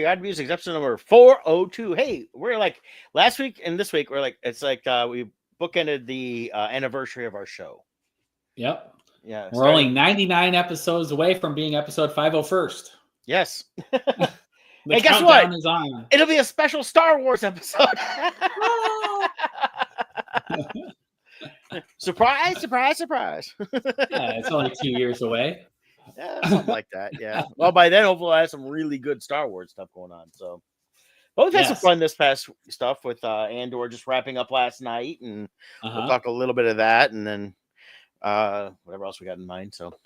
your ad musings, episode number 402. Hey, we're like last week and this week, we're like, it's like we bookended the anniversary of our show. Yep. Yeah. We're only 99 episodes away from being episode 501st. Yes. The hey, guess countdown what? is on. It'll be a special Star Wars episode. Surprise, surprise, surprise. Yeah, it's only 2 years away. Yeah, something like that. Yeah. Well, by then, hopefully, I have some really good Star Wars stuff going on. So, but we've had some fun this past stuff with Andor just wrapping up last night, and we'll talk a little bit of that, and then whatever else we got in mind. So,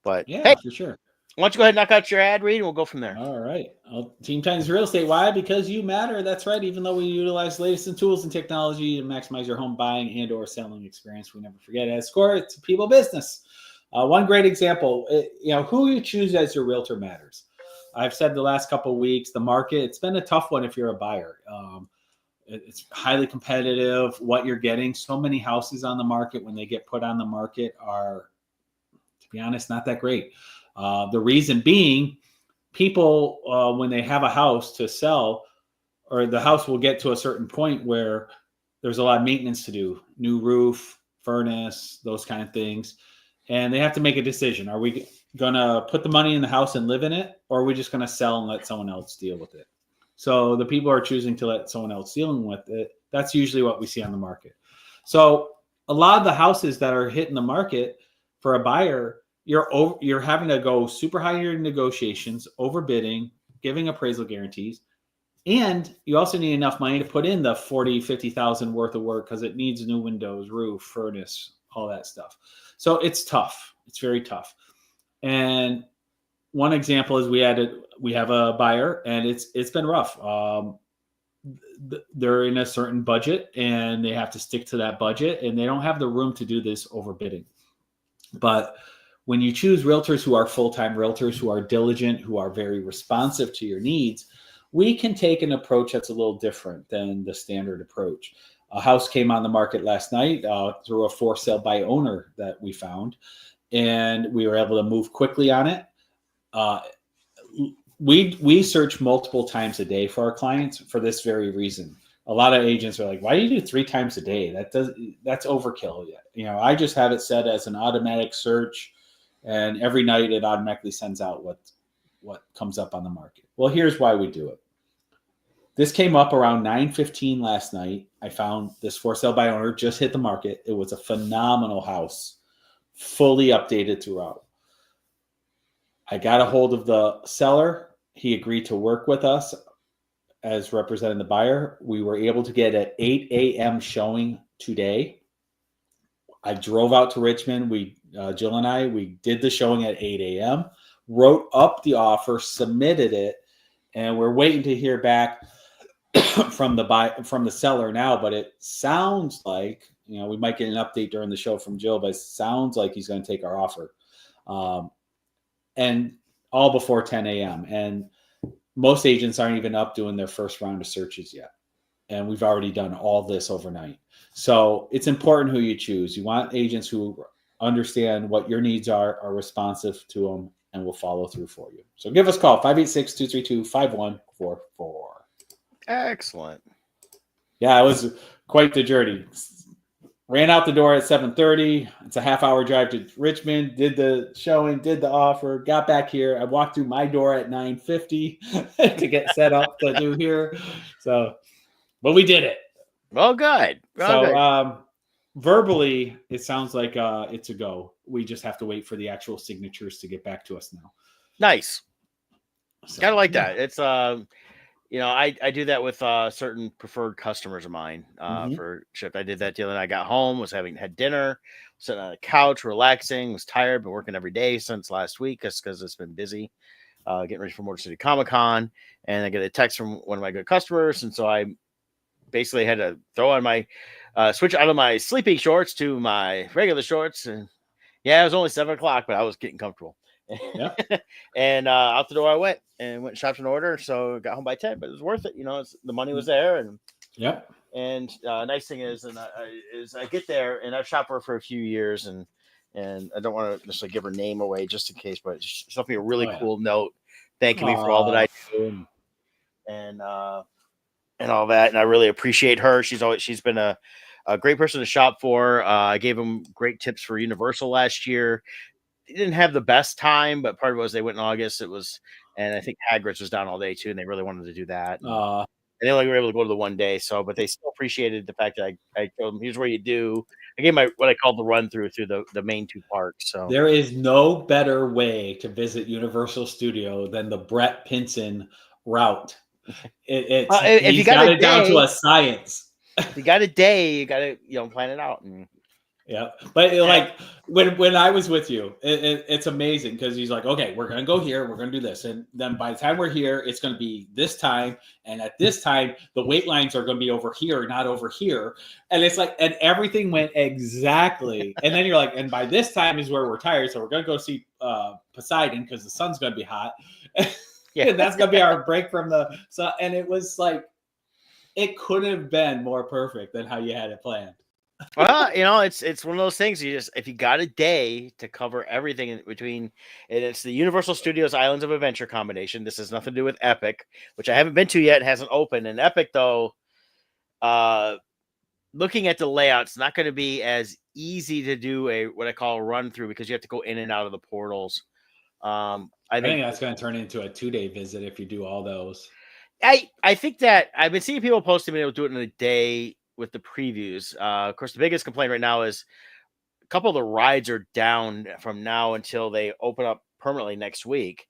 but yeah, hey, for sure. Why don't you go ahead and knock out your ad read, and we'll go from there. All right. Well, Team Titans Real Estate. Why? Because you matter. That's right. Even though we utilize the latest in tools and technology to maximize your home buying and or selling experience, we never forget at Score, it's a people business. One great example, who you choose as your realtor matters. I've said the last couple of weeks, the market, it's been a tough one if you're a buyer. It's highly competitive. What you're getting, so many houses on the market when they get put on the market are, to be honest, not that great. The reason being, people, when they have a house to sell, or the house will get to a certain point where there's a lot of maintenance to do, new roof, furnace, those kind of things. And they have to make a decision. Are we going to put the money in the house and live in it? Or are we just going to sell and let someone else deal with it? So the people are choosing to let someone else deal with it. That's usually what we see on the market. So a lot of the houses that are hitting the market for a buyer, you're having to go super high in your negotiations, overbidding, giving appraisal guarantees. And you also need enough money to put in the 40, 50,000 worth of work because it needs new windows, roof, furnace, all that stuff. So it's tough. It's very tough. And one example is we have a buyer and it's been rough. They're in a certain budget and they have to stick to that budget and they don't have the room to do this overbidding. But when you choose realtors who are full-time realtors, who are diligent, who are very responsive to your needs, we can take an approach that's a little different than the standard approach. A house came on the market last night through a for sale by owner that we found, and we were able to move quickly on it. We search multiple times a day for our clients for this very reason. A lot of agents are like, "Why do you do 3 times a day? That's overkill." I just have it set as an automatic search, and every night it automatically sends out what comes up on the market. Well, here's why we do it. This came up around 9:15 last night. I found this for sale by owner just hit the market. It was a phenomenal house, fully updated throughout. I got a hold of the seller. He agreed to work with us as representing the buyer. We were able to get an 8 a.m. showing today. I drove out to Richmond. Jill and I, we did the showing at 8 a.m., wrote up the offer, submitted it, and we're waiting to hear back from the seller now. But it sounds like, we might get an update during the show from Jill, but it sounds like he's going to take our offer. And all before 10 a.m. And most agents aren't even up doing their first round of searches yet. And we've already done all this overnight. So it's important who you choose. You want agents who understand what your needs are responsive to them, and will follow through for you. So give us a call, 586-232-5144. Excellent. Yeah, it was quite the journey. Ran out the door at 7:30. It's a half-hour drive to Richmond. Did the showing, did the offer, got back here. I walked through my door at 9:50 to get set up to do here. So, but we did it. Well, good. Good. Verbally, it sounds like it's a go. We just have to wait for the actual signatures to get back to us now. Nice. So, kind of like that. It's I do that with certain preferred customers of mine for shift. I did that the other night. I got home, had dinner, sitting on the couch, relaxing, was tired, been working every day since last week because it's been busy, getting ready for Motor City Comic Con. And I get a text from one of my good customers. And so I basically had to throw on my switch out of my sleeping shorts to my regular shorts. And yeah, it was only 7:00, but I was getting comfortable. Yeah. And out the door I went and shopped an order. So got home by 10, but it was worth it. The money was there. And yeah. And nice thing is, I get there and I've shopped for a few years, and I don't want to necessarily give her name away just in case, but she left me a really cool note thanking me for all that I do. and all that. And I really appreciate her. She's been a great person to shop for. I gave them great tips for Universal last year. They didn't have the best time, but part of it was they went in August. And I think Hagrid's was down all day too, and they really wanted to do that. And they only were able to go to the one day, but they still appreciated the fact that I told them, here's where you do. I gave what I called the run through the main 2 parks. So there is no better way to visit Universal Studio than the Brett Pinson route. If you got it down to a science. If you got a day, you got to plan it out. Yeah, but like when I was with you, it's amazing because he's like, okay, we're gonna go here, we're gonna do this, and then by the time we're here, it's gonna be this time, and at this time, the wait lines are gonna be over here, not over here, and it's like, and everything went exactly, and then you're like, and by this time is where we're tired, so we're gonna go see Poseidon because the sun's gonna be hot, and that's gonna be our break from the sun, and it was like, it couldn't have been more perfect than how you had it planned. Well, it's one of those things. If you got a day to cover everything in between, and it's the Universal Studios Islands of Adventure combination. This has nothing to do with Epic, which I haven't been to yet. It hasn't opened. And Epic, though, looking at the layout, it's not going to be as easy to do what I call a run through because you have to go in and out of the portals. I think that's going to turn into a 2-day visit if you do all those. I think that I've been seeing people posting being able to do it in a day with the previews. Of course, the biggest complaint right now is a couple of the rides are down from now until they open up permanently next week.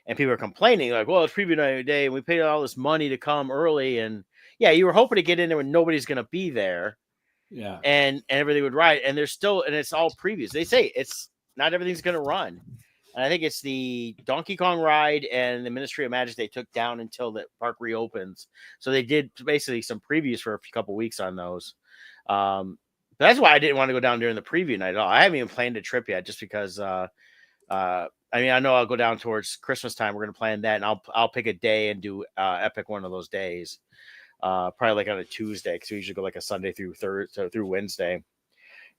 And people are complaining like, well, it's preview night a day and we paid all this money to come early. And yeah, you were hoping to get in there when nobody's going to be there. Yeah. And everything would ride. And there's still, and it's all previews. They say it's not everything's going to run. And I think it's the Donkey Kong ride and the Ministry of Magic they took down until the park reopens. So they did basically some previews for a couple weeks on those. That's why I didn't want to go down during the preview night at all. I haven't even planned a trip yet, just because. I know I'll go down towards Christmas time. We're going to plan that, and I'll pick a day and do Epic one of those days. Probably like on a Tuesday, because we usually go like a Sunday through Wednesday.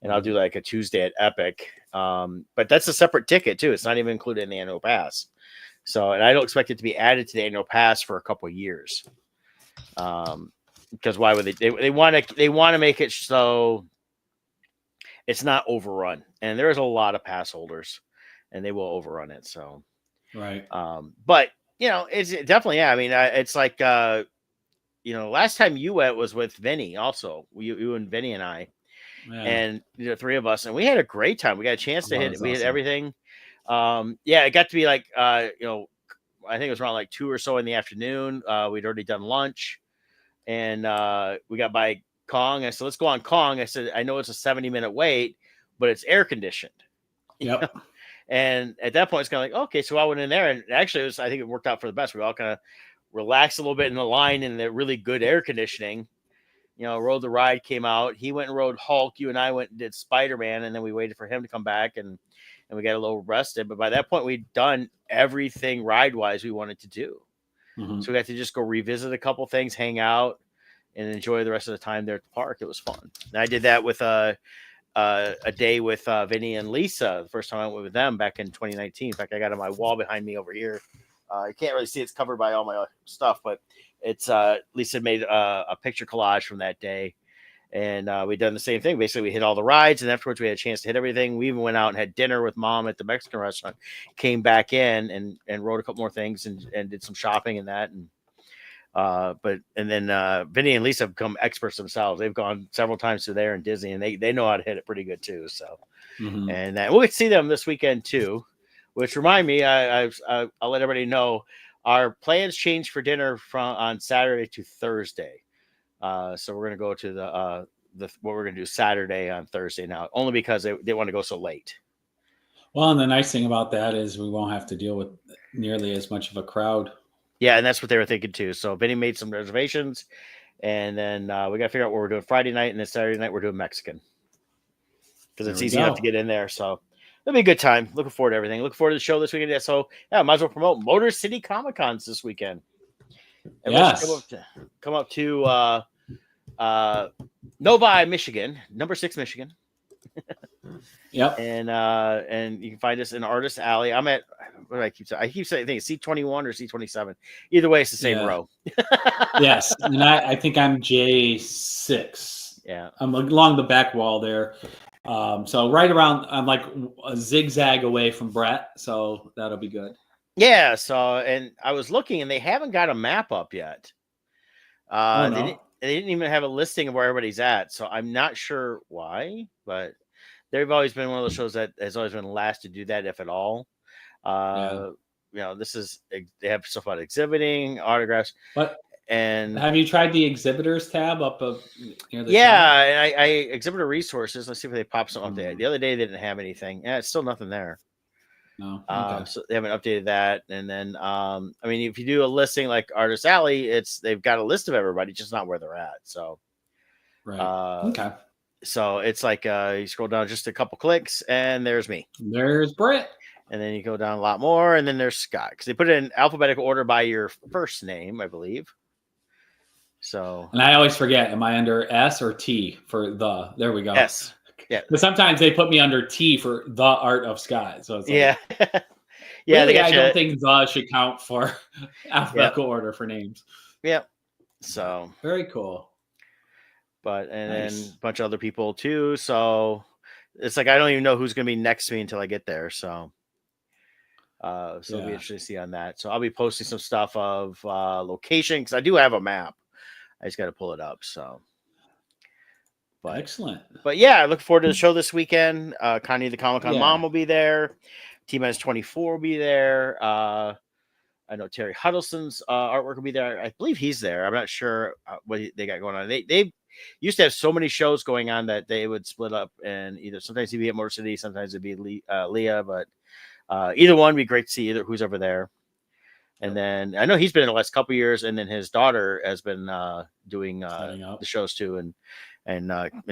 And I'll do like a Tuesday at Epic. But that's a separate ticket too. It's not even included in the annual pass. So, and I don't expect it to be added to the annual pass for a couple of years. Because why would they want to make it so it's not overrun. And there's a lot of pass holders and they will overrun it. So, right. But it's definitely, yeah. I mean, it's like, last time you went was with Vinny also, you and Vinny and I. Yeah. And the 3 of us, and we had a great time. We got a chance to hit. We hit everything. It got to be like, I think it was around like 2 or so in the afternoon. We'd already done lunch, and we got by Kong. I said, "Let's go on Kong." I said, "I know it's a 70-minute wait, but it's air conditioned." Yep. And at that point, it's kind of like, okay, so I went in there, and actually, I think it worked out for the best. We all kind of relaxed a little bit in the line in the really good air conditioning. Rode the ride, came out. He went and rode Hulk. You and I went and did Spider-Man, and then we waited for him to come back, and we got a little rested. But by that point, we'd done everything ride-wise we wanted to do. Mm-hmm. So we got to just go revisit a couple things, hang out, and enjoy the rest of the time there at the park. It was fun. And I did that with a day with Vinny and Lisa. The first time I went with them back in 2019. In fact, I got on my wall behind me over here. You can't really see it's covered by all my stuff, but it's Lisa made a picture collage from that day, and we done the same thing. Basically, we hit all the rides, and afterwards we had a chance to hit everything. We even went out and had dinner with Mom at the Mexican restaurant. Came back in and wrote a couple more things and did some shopping and that. And then Vinny and Lisa have become experts themselves. They've gone several times to there in Disney, and they know how to hit it pretty good too. So, and we'll get to see them this weekend too. Which remind me, I'll let everybody know our plans changed for dinner on Saturday to Thursday. So we're gonna go to what we're gonna do Saturday on Thursday now, only because they want to go so late. Well, and the nice thing about that is we won't have to deal with nearly as much of a crowd. Yeah, and that's what they were thinking too. So Vinny made some reservations, and then we got to figure out what we're doing Friday night, and then Saturday night we're doing Mexican because it's easy enough to get in there. So. It'll be a good time. Looking forward to everything. Looking forward to the show this weekend. So, yeah, might as well promote Motor City Comic Cons this weekend. Yes. Come up to Novi, Michigan, number 6 Michigan. Yep. And you can find us in Artist Alley. I'm at, what do I keep saying? I keep saying, I think it's C21 or C27. Either way, it's the same Yeah. row. Yes, and I think I'm J6. Yeah. I'm along the back wall there. So right around, I'm like a zigzag away from Brett, so that'll be good. Yeah. So, and I was looking, and they haven't got a map up yet. Oh They no. didn't even have a listing of where everybody's at. So I'm not sure why, but they've always been one of those shows that has always been last to do that, if at all. Yeah. This is, they have stuff about exhibiting, autographs, But and have you tried the exhibitors tab up near the top? yeah, and I exhibitor resources. Let's see if they pop something up there. The other day they didn't have anything. Yeah, it's still nothing there. No. Okay. So they haven't updated that. And then, I mean, if you do a listing like Artist Alley, they've got a list of everybody, just not where they're at. So, Right. Okay. so it's like you scroll down just a couple clicks, and there's me. There's Brett. And then you go down a lot more, and then there's Scott, because they put it in alphabetical order by your first name, I believe. So, And I always forget, am I under S or T for the? There we go. S. Yeah. But sometimes they put me under T for the Art of Scott. So it's like, Yeah. Yeah. really, I don't think the should count for alphabetical Yep. order for names. Yep. So very cool. But and Nice. then a bunch of other people too. So it's like I don't even know who's gonna be next to me until I get there. So it'll be interesting to see on that. So I'll be posting some stuff of location, because I do have a map. I just got to pull it up. So, but excellent. But yeah, I look forward to the show this weekend. Connie the Comic Con mom will be there. T-Minus 24 will be there. I know Terry Huddleston's artwork will be there. I believe he's there. I'm not sure what they got going on. They used to have so many shows going on that they would split up, and either sometimes he'd be at Motor City, sometimes it'd be Leah, but either one would be great to see either who's over there. And then I know he's been in the last couple of years, and then his daughter has been doing the shows too, and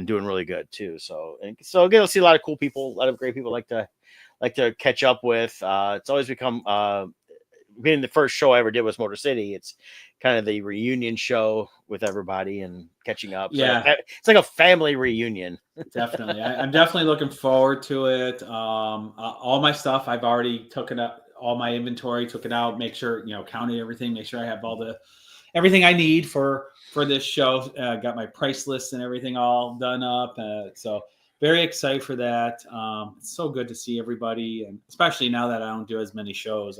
doing really good too. So again, I'll see a lot of cool people, a lot of great people like to catch up with. It's always become being the first show I ever did was Motor City. It's kind of the reunion show with everybody and catching up. Yeah, so it's like a family reunion. Definitely, I'm definitely looking forward to it. All my stuff I've already taken up. All my inventory, took it out, make sure, counted everything, make sure I have everything I need for this show. Got my price list and everything all done up. So very excited for that. It's so good to see everybody, and especially now that I don't do as many shows,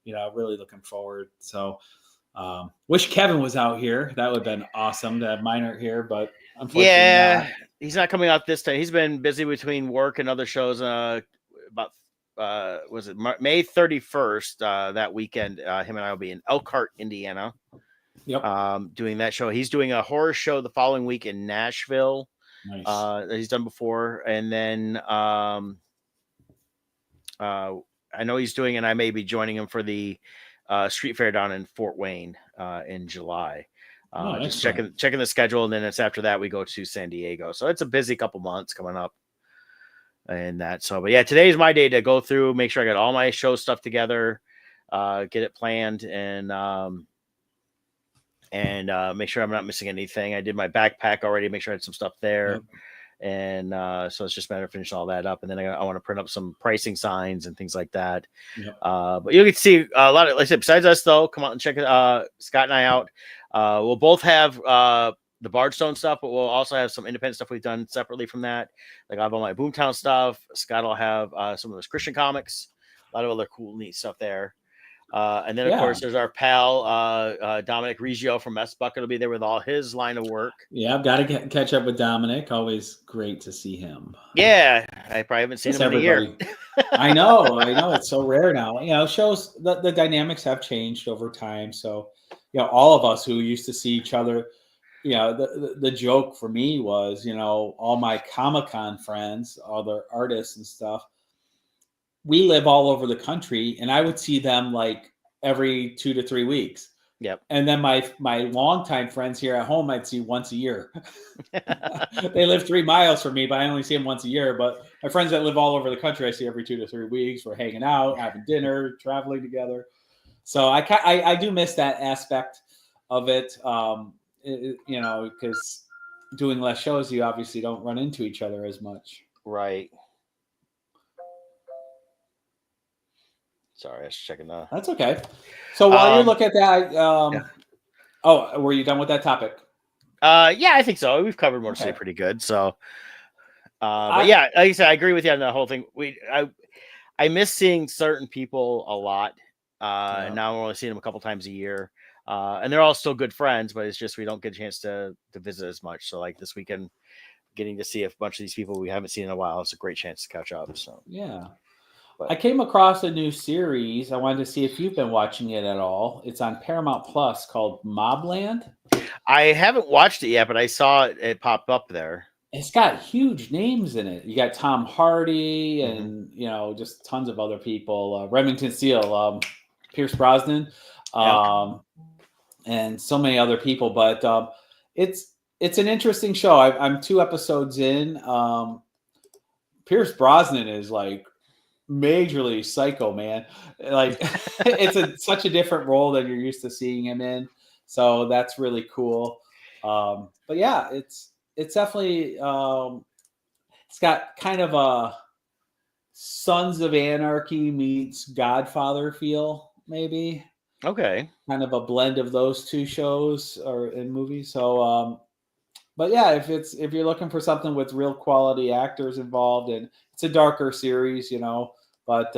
really looking forward. So wish Kevin was out here. That would have been awesome to have Minor here, but unfortunately not. He's not coming out this time. He's been busy between work and other shows. About was it May 31st that weekend, him and I will be in Elkhart, Indiana. Yep. Doing that show. He's doing a horror show the following week in Nashville. Nice. That he's done before. And then I know he's doing, and I may be joining him for the street fair down in Fort Wayne in July. Just checking the schedule, and then it's after that we go to San Diego. So it's a busy couple months coming up. And that, so, but yeah, today is my day to go through, make sure I got all my show stuff together, get it planned, and make sure I'm not missing anything. I did my backpack already, make sure I had some stuff there. Yep. And so it's just a matter of finishing all that up. And then I want to print up some pricing signs and things like that. Yep. But you can see a lot of, like I said, besides us though, come out and check Scott and I out. We'll both have the Bardstone stuff, but we'll also have some independent stuff we've done separately from that. Like I have all my Boomtown stuff. Scott will have some of those Christian comics, a lot of other cool, neat stuff there. And then, of course, there's our pal, Dominic Reggio from Mess Bucket will be there with all his line of work. Yeah, I've got to catch up with Dominic. Always great to see him. Yeah, I probably haven't seen him in a year. I know. It's so rare now. Shows the dynamics have changed over time. So, all of us who used to see each other, the joke for me was, all my Comic-Con friends, all their artists and stuff, we live all over the country, and I would see them like every 2 to 3 weeks. Yep. And then my longtime friends here at home, I'd see once a year. They live 3 miles from me, but I only see them once a year. But my friends that live all over the country, I see every 2 to 3 weeks. We're hanging out, having dinner, traveling together. So I do miss that aspect of it. Because doing less shows, you obviously don't run into each other as much. Right. Sorry, I was checking the. That's okay. So while you're looking at that, Yeah. oh, were you done with that topic? Yeah, I think so. We've covered mostly Okay. pretty good. So, but yeah, like I said, I agree with you on the whole thing. I miss seeing certain people a lot. And now we're only seeing them a couple times a year. And they're all still good friends, but it's just we don't get a chance to visit as much. So like this weekend, getting to see a bunch of these people we haven't seen in a while, it's a great chance to catch up. So Yeah. but I came across a new series. I wanted to see if you've been watching it at all. It's on Paramount Plus called Mobland. I haven't watched it yet, but I saw it pop up there. It's got huge names in it. You got Tom Hardy and just tons of other people. Remington Steele, Pierce Brosnan, and so many other people. But it's an interesting show. I'm 2 episodes in. Pierce Brosnan is like majorly psycho, man. Like it's such a different role than you're used to seeing him in. So that's really cool. But yeah, it's definitely it's got kind of a Sons of Anarchy meets Godfather feel, maybe. Okay. Kind of a blend of those two shows or in movies. So but yeah, if you're looking for something with real quality actors involved, and it's a darker series, but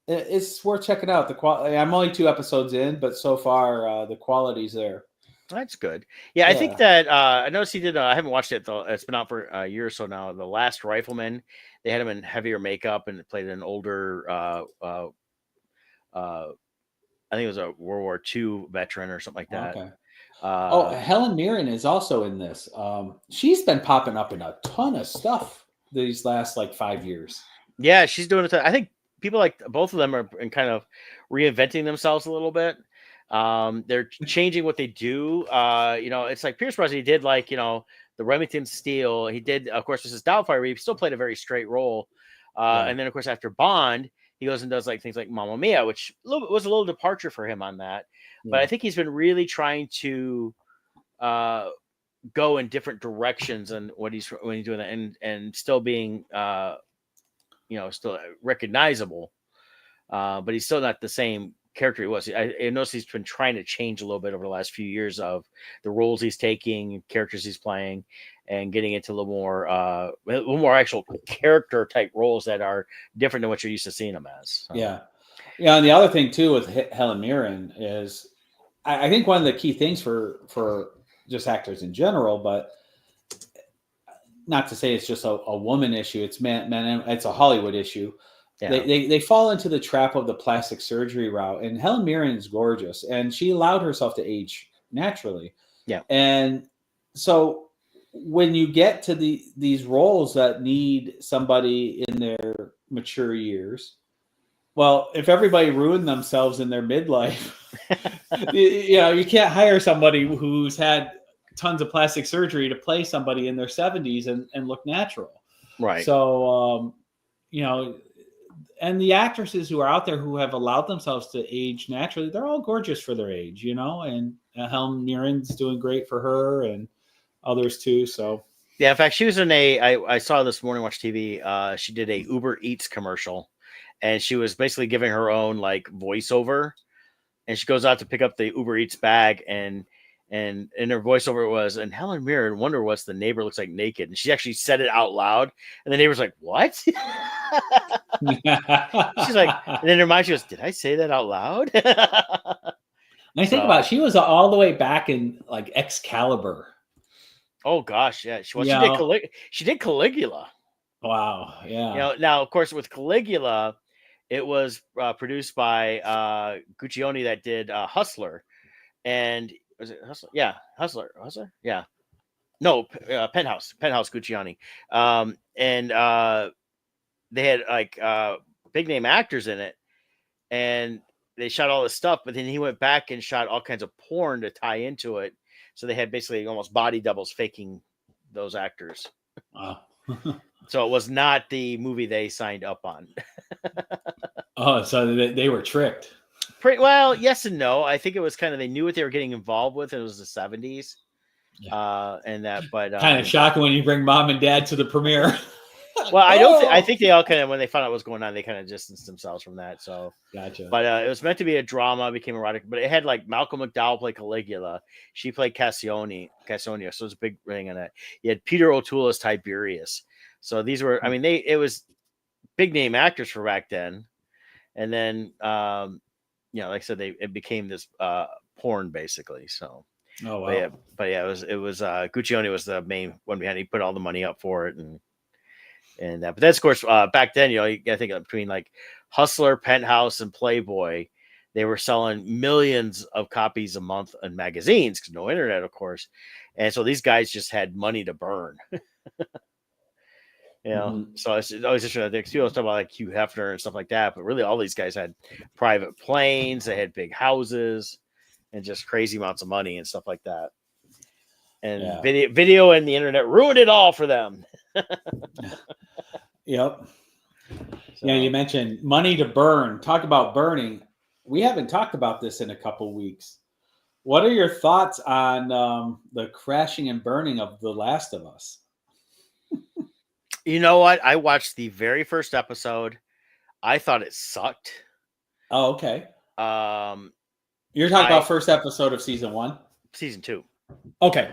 it's worth checking out. The quality. I'm only 2 episodes in, but so far the quality's there. That's good. Yeah, I think that I noticed he did. I haven't watched it though. It's been out for a year or so now. The Last Rifleman. They had him in heavier makeup and played an older. I think it was a World War II veteran or something like that. Okay. Helen Mirren is also in this. She's been popping up in a ton of stuff these last 5 years. Yeah, she's doing it. I think people like both of them are kind of reinventing themselves a little bit. They're changing what they do. It's like Pierce Brosnan. He did the Remington Steele. He did, of course, this is Doubtfire. He still played a very straight role. And then, of course, after Bond, he goes and does things like Mamma Mia, which was a little departure for him on that. Yeah. But I think he's been really trying to go in different directions and when he's doing that, and still being still recognizable. But he's still not the same character he was. I noticed he's been trying to change a little bit over the last few years of the roles he's taking, characters he's playing, and getting into a little more actual character type roles that are different than what you're used to seeing him as. So. Yeah. And the other thing too with Helen Mirren is, I think one of the key things for just actors in general, but not to say it's just a woman issue. It's men. It's a Hollywood issue. Yeah. They fall into the trap of the plastic surgery route, and Helen Mirren is gorgeous, and she allowed herself to age naturally. Yeah. And so when you get to these roles that need somebody in their mature years, well, if everybody ruined themselves in their midlife, you can't hire somebody who's had tons of plastic surgery to play somebody in their 70s and look natural. Right. So, and the actresses who are out there who have allowed themselves to age naturally, they're all gorgeous for their age, and Helen Mirren's doing great for her and others too. So yeah, in fact, she was in I saw this morning, watch TV. She did a Uber Eats commercial, and she was basically giving her own voiceover, and she goes out to pick up the Uber Eats bag, and in her voiceover was, and Helen Mirren wonder what's the neighbor looks like naked, and she actually said it out loud, and the neighbor's like, "What?" She's like, and in her mind she goes, "Did I say that out loud?" And I think about it, she was all the way back in Excalibur. Oh gosh, yeah, she did Caligula. Wow, yeah. Now of course with Caligula, it was produced by Guccione that did Hustler, and was it Hustler? Yeah, Hustler. Yeah, no, Penthouse Guccione, and they had big name actors in it, and they shot all this stuff, but then he went back and shot all kinds of porn to tie into it. So they had basically almost body doubles faking those actors. Wow. So it was not the movie they signed up on. Oh, so they were tricked. Well, yes and no. I think it was kind of, they knew what they were getting involved with. And it was the 70s. Yeah. And that, but kind of shocking when you bring mom and dad to the premiere. Well, I think they all kind of, when they found out what was going on, they kind of distanced themselves from that. So, Gotcha. but it was meant to be a drama, became erotic, but it had like Malcolm McDowell play Caligula. She played Cassionia. So it was a big ring on it. You had Peter O'Toole as Tiberius. So these were, I mean, it was big name actors for back then. And then, like I said, it became this porn basically. So, oh wow. But yeah, it was Guccione was the main one behind it. He put all the money up for it and that. But that's of course back then, you gotta think between like Hustler, Penthouse, and Playboy, they were selling millions of copies a month in magazines because no internet, of course. And so these guys just had money to burn. So it's always interesting. People talk about like Hugh Hefner and stuff like that, but really all these guys had private planes, they had big houses, and just crazy amounts of money and stuff like that. And video and the internet ruined it all for them. Yep. So, you mentioned money to burn. Talk about burning. We haven't talked about this in a couple weeks. What are your thoughts on the crashing and burning of The Last of Us? You know what? I watched the very first episode. I thought it sucked. Oh, okay. You're talking about first episode of season 1? Season 2. Okay.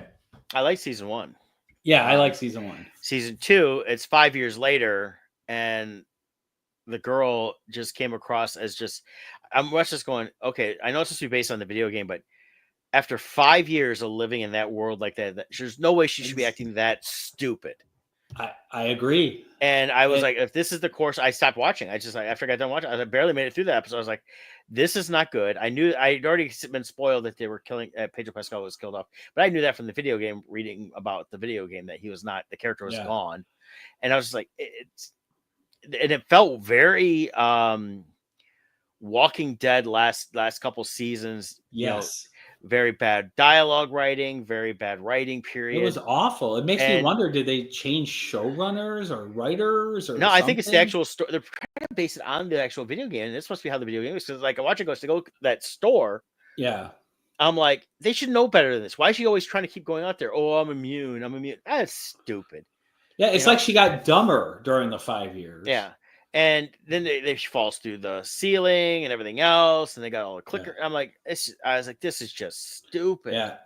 I like season 1. Yeah, I like season 1. Season 2, it's 5 years later, and the girl just came across as I'm just going, okay, I know it's supposed to be based on the video game, but after 5 years of living in that world like that, there's no way she should be acting that stupid. I agree. And I was like, if this is the course, I stopped watching. After I got done watching, I barely made it through that episode. I was like, this is not good. I knew I'd already been spoiled that they were killing Pedro Pascal was killed off, but I knew that from the video game, reading about the video game, that he was not, the character was gone. And I was just like, it felt very Walking Dead last couple seasons. Yes. Very bad dialogue writing, very bad writing period. It was awful. It makes me wonder, did they change showrunners or writers or no, something? I think it's the actual story. They're trying to base it on the actual video game. And this must be how the video game is. Because like I watch it goes to go to that store. Yeah. I'm like, they should know better than this. Why is she always trying to keep going out there? Oh, I'm immune. That's stupid. Yeah, it's like she got dumber during the 5 years. Yeah. And then she falls through the ceiling and everything else, and they got all the clicker. Yeah. I'm like, I was like, this is just stupid. Yeah,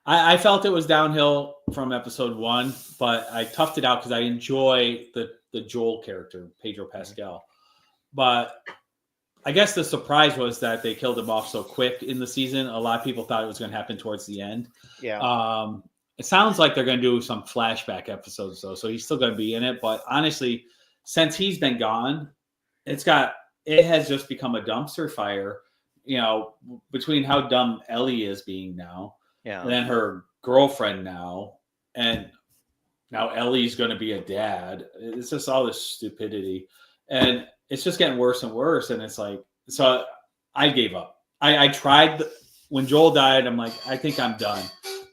I felt it was downhill from episode 1, but I toughed it out because I enjoy the Joel character, Pedro Pascal. But I guess the surprise was that they killed him off so quick in the season. A lot of people thought it was going to happen towards the end. Yeah. It sounds like they're going to do some flashback episodes though, so he's still going to be in it. But honestly, since he's been gone, it has just become a dumpster fire, between how dumb Ellie is being now, and then her girlfriend now, and now Ellie's going to be a dad. It's just all this stupidity, and it's just getting worse and worse. And it's like, so I gave up. I tried when Joel died. I'm like, I think I'm done.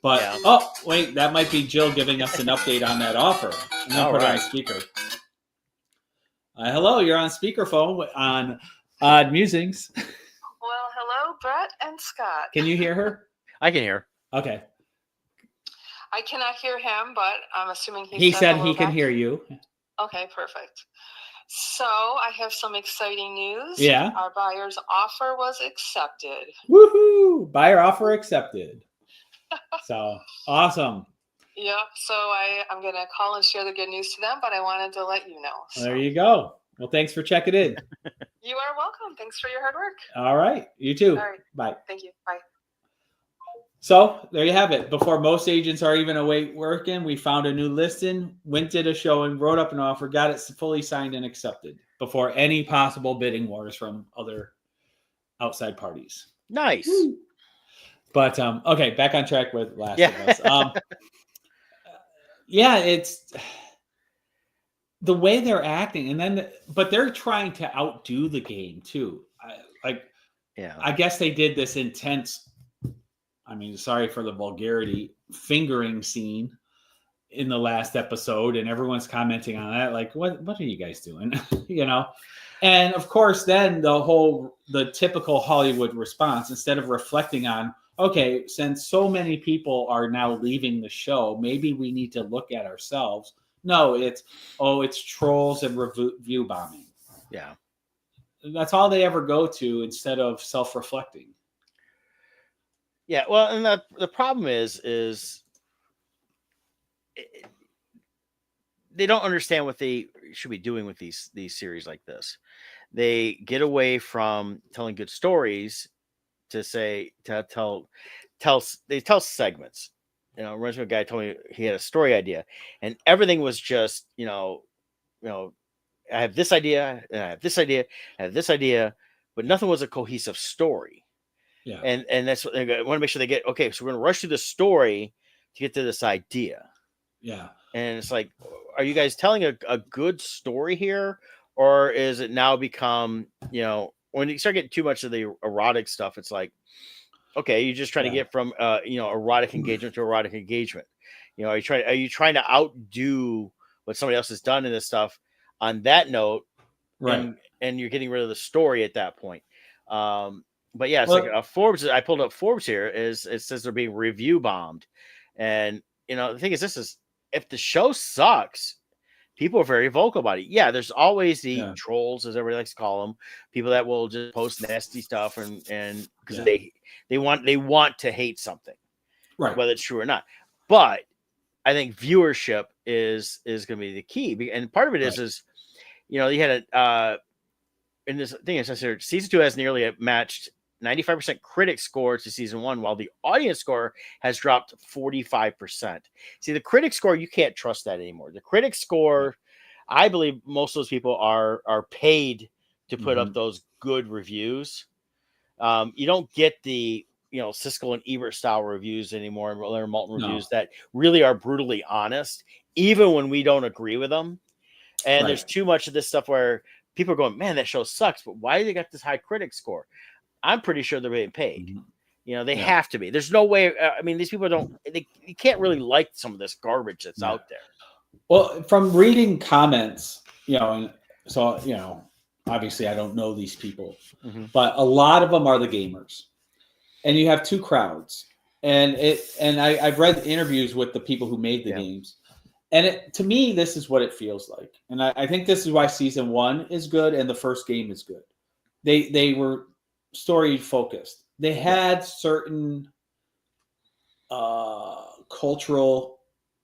But oh wait, that might be Jill giving us an update on that offer. I'm gonna put it on speaker. Hello, you're on speakerphone on Odd Musings. Well, hello, Brett and Scott. Can you hear her? I can hear. Okay. I cannot hear him, but I'm assuming he said he can hear you. Okay, perfect. So I have some exciting news. Yeah. Our buyer's offer was accepted. Woohoo! Buyer offer accepted. So awesome. Yep. So I'm going to call and share the good news to them, but I wanted to let you know. So. There you go. Well, thanks for checking in. You are welcome. Thanks for your hard work. All right. You too. All right. Bye. Thank you. Bye. So there you have it. Before most agents are even awake working, we found a new listing, went, did a showing, wrote up an offer, got it fully signed and accepted before any possible bidding wars from other outside parties. Nice. Woo. But okay, back on track with Last of Us. Yeah, it's the way they're acting, and then but they're trying to outdo the game too. I guess they did this intense, sorry for the vulgarity, fingering scene in the last episode, and everyone's commenting on that. Like, what are you guys doing? And of course, then the typical Hollywood response, instead of reflecting on, okay, since so many people are now leaving the show, maybe we need to look at ourselves No, it's trolls and review bombing. Yeah. That's all they ever go to instead of self-reflecting. Yeah. Well, and the problem is they don't understand what they should be doing with these series like this. They get away from telling good stories to tell segments. Reminds me of a guy told me he had a story idea, and everything was just I have this idea, and I have this idea, I have this idea, but nothing was a cohesive story. Yeah. And that's what they want to make sure they get. Okay, so we're going to rush through the story to get to this idea. Yeah. And it's like, are you guys telling a good story here, or is it now become, when you start getting too much of the erotic stuff, it's like, okay, you're just trying to get from erotic engagement to erotic engagement. Are you trying to outdo what somebody else has done in this stuff on that note, right? And you're getting rid of the story at that point. But yeah, it's like Forbes. I pulled up Forbes here. It says they're being review bombed, and the thing is, this is if the show sucks, people are very vocal about it. Yeah, there's always the trolls, as everybody likes to call them, people that will just post nasty stuff and because they want to hate something, right? Whether it's true or not. But I think viewership is going to be the key, and part of it is you had in this thing it says here, season 2 has nearly matched 95% critic score to season 1, while the audience score has dropped 45%. See, the critic score, you can't trust that anymore. The critic score, I believe most of those people are paid to put up those good reviews. You don't get the Siskel and Ebert style reviews anymore, and Larry Moulton reviews that really are brutally honest, even when we don't agree with them. And there's too much of this stuff where people are going, man, that show sucks, but why do they got this high critic score? I'm pretty sure they're being paid. They have to be. There's no way. These people you can't really like some of this garbage that's out there. Well, from reading comments, and so, obviously I don't know these people, but a lot of them are the gamers, and you have two crowds, and I've read interviews with the people who made the games, and to me, this is what it feels like, and I think this is why season 1 is good and the first game is good. They were story focused. They had certain cultural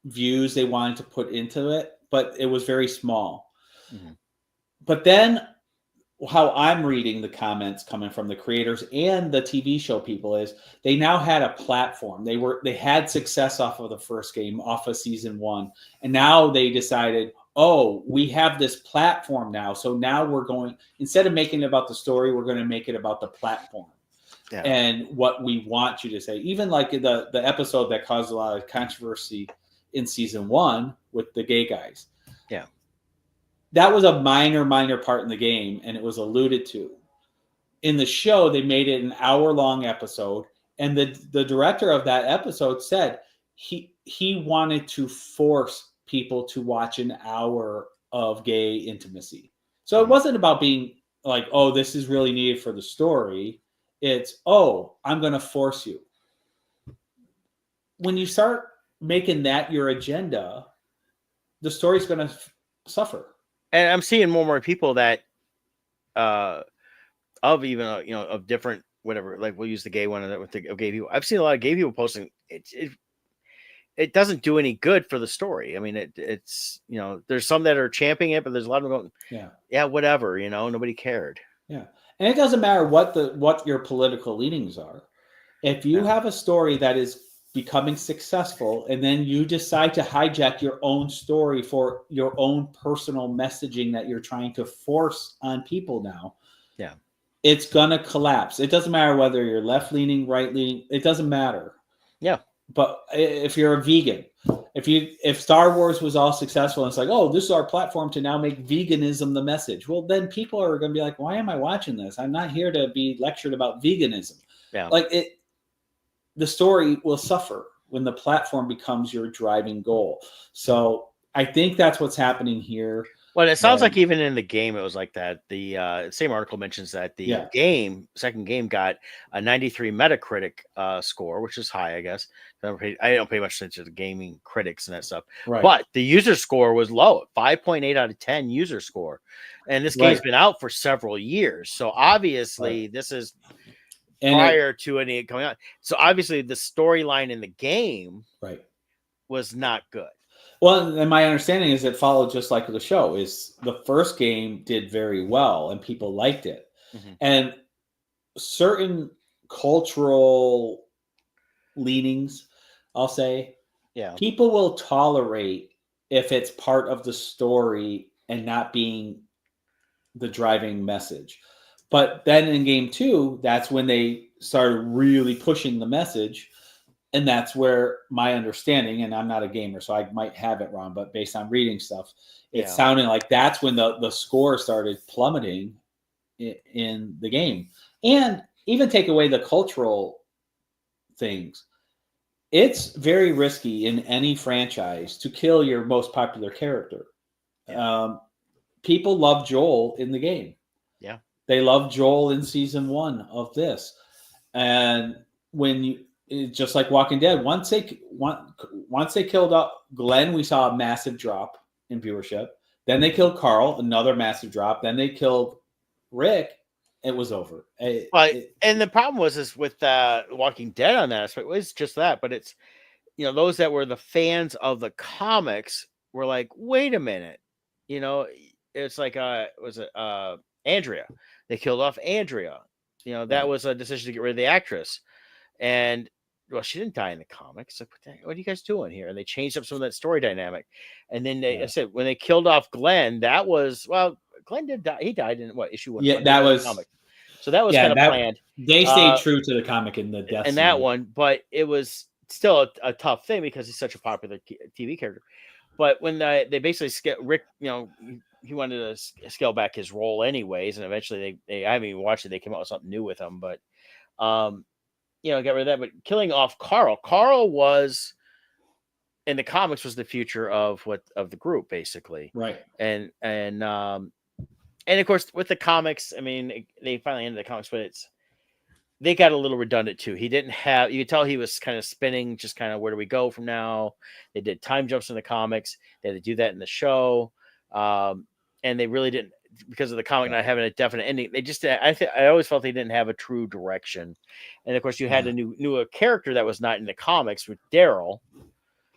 views they wanted to put into it, but it was very small. But then how I'm reading the comments coming from the creators and the TV show people is they now had a platform. They had success off of the first game, off of season 1, and now they decided, oh, we have this platform now. So now we're going, instead of making it about the story, we're going to make it about the platform and what we want you to say. Even like the episode that caused a lot of controversy in season 1 with the gay guys. Yeah. That was a minor part in the game, and it was alluded to. In the show, they made it an hour-long episode, and the director of that episode said he wanted to force people to watch an hour of gay intimacy. So it wasn't about being like, oh, this is really needed for the story. It's, oh, I'm going to force you. When you start making that your agenda, the story's going to suffer. And I'm seeing more and more people that of even of different whatever, like we'll use the gay one with the gay people. I've seen a lot of gay people posting it doesn't do any good for the story. I mean, it's there's some that are championing it, but there's a lot of them going, yeah, whatever, nobody cared. Yeah, and it doesn't matter what your political leanings are. If you have a story that is becoming successful, and then you decide to hijack your own story for your own personal messaging that you're trying to force on people now, it's gonna collapse. It doesn't matter whether you're left leaning, right leaning. It doesn't matter. Yeah. But if you're a vegan, if Star Wars was all successful and it's like, oh, this is our platform to now make veganism the message, well, then people are going to be like, why am I watching this? I'm not here to be lectured about veganism. Yeah. Like the story will suffer when the platform becomes your driving goal. So I think that's what's happening here. Well, it sounds And- like even in the game, it was like that. The same article mentions that the second game, got a 93 Metacritic score, which is high, I guess. I don't pay much attention to the gaming critics and that stuff. Right. But the user score was low, 5.8 out of 10 user score. And this game's been out for several years. So obviously, this is prior to any coming out. So obviously, the storyline in the game was not good. Well, and my understanding is it followed just like the show. Is the first game did very well and people liked it, and certain cultural leanings, I'll say, people will tolerate if it's part of the story and not being the driving message. But then in game 2, that's when they started really pushing the message. And that's where my understanding, and I'm not a gamer, so I might have it wrong, but based on reading stuff, it's sounding like that's when the score started plummeting in the game. And even take away the cultural things. It's very risky in any franchise to kill your most popular character. People love Joel in the game. Yeah. They love Joel in season 1 of this. And when you, just like Walking Dead, once they killed up Glenn, we saw a massive drop in viewership. Then they killed Carl, another massive drop. Then they killed Rick. It was over. And the problem is with Walking Dead on that aspect, it's just that. But it's, those that were the fans of the comics were like, wait a minute, it's like was it Andrea? They killed off Andrea. That was a decision to get rid of the actress, and well, she didn't die in the comics. Like, what are you guys doing here? And they changed up some of that story dynamic. And then I said, when they killed off Glenn, that was, Glenn did die. He died in issue 1. Yeah, that was comic. So that was kind of planned. They stayed true to the comic in the death. And that one, but it was still a tough thing because he's such a popular TV character. But when they basically Rick, he wanted to scale back his role anyways, and eventually I haven't even watched it. They came out with something new with him, but get rid of that. But killing off Carl was in the comics was the future of the group basically, right? And of course with the comics, I mean they finally ended the comics, but they got a little redundant too. He didn't have, you could tell he was kind of spinning, just kind of where do we go from now? They did time jumps in the comics. They had to do that in the show. And they really didn't, because of the comic not having a definite ending. They just, I always felt they didn't have a true direction. And of course you had a new character that was not in the comics with Daryl.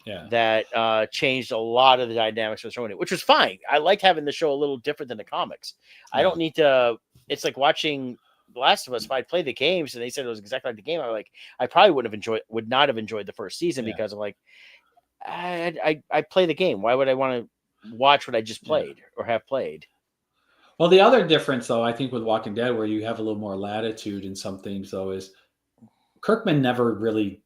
Yeah. That changed a lot of the dynamics of the show, which was fine. I liked having the show a little different than the comics. I don't need to, it's like watching The Last of Us. If I played the games and they said it was exactly like the game, I probably would not have enjoyed the first season because I'm like, I play the game. Why would I want to watch what I just played or have played? Well, the other difference, though, I think with Walking Dead, where you have a little more latitude in some things, though, is Kirkman never really,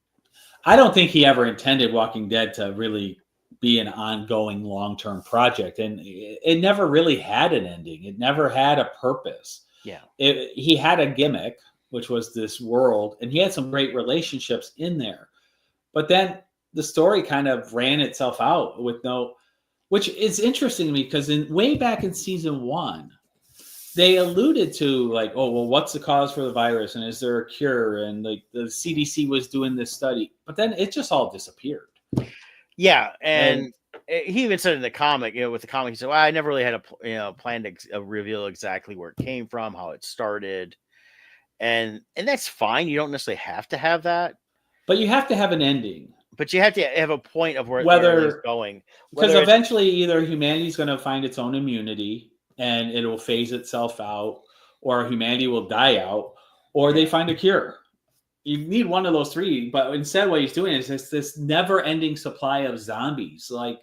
I don't think he ever intended Walking Dead to really be an ongoing long-term project. And it never really had an ending. It never had a purpose. Yeah. He had a gimmick, which was this world, and he had some great relationships in there. But then the story kind of ran itself out with which is interesting to me because way back in season 1, they alluded to like, oh, well, what's the cause for the virus? And is there a cure? And like the CDC was doing this study, but then it just all disappeared. Yeah. And he even said in the comic, with the comic, he said, well, I never really had a plan to reveal exactly where it came from, how it started. And that's fine. You don't necessarily have to have that. But you have to have an ending. But you have to have a point of where it's going. Because eventually either humanity is going to find its own immunity and it will phase itself out, or humanity will die out, or they find a cure. You need one of those three. But instead what he's doing is this never-ending supply of zombies. Like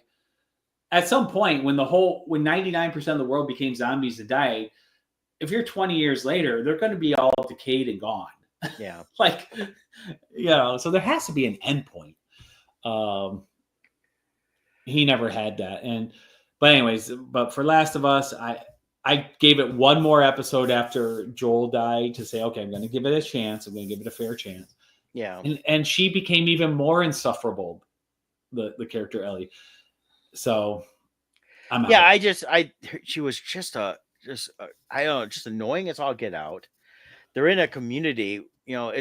at some point when 99% of the world became zombies and died, if you're 20 years later, they're going to be all decayed and gone. Yeah. So there has to be an end point. He never had that. But for Last of Us, I gave it one more episode after Joel died to say, okay, I'm going to give it a chance. I'm going to give it a fair chance. Yeah. And she became even more insufferable, the character Ellie. So I'm Yeah, out. she was just I don't know, just annoying as all get out. They're in a community, and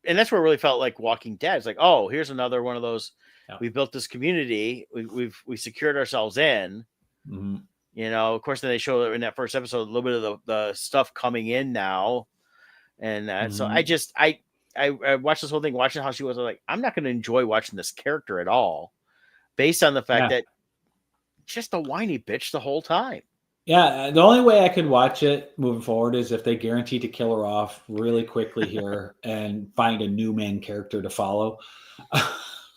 that's where it really felt like Walking Dead. It's like, oh, here's another one of those. Yeah. We built this community. We secured ourselves in. Mhm. Of course, then they show in that first episode a little bit of the stuff coming in now, and that. So Mhm. I watched this whole thing, watching how she was. Like, I'm not going to enjoy watching this character at all, based on the fact Yeah. that just a whiny bitch the whole time. Yeah, the only way I could watch it moving forward is if they guarantee to kill her off really quickly here and find a new main character to follow.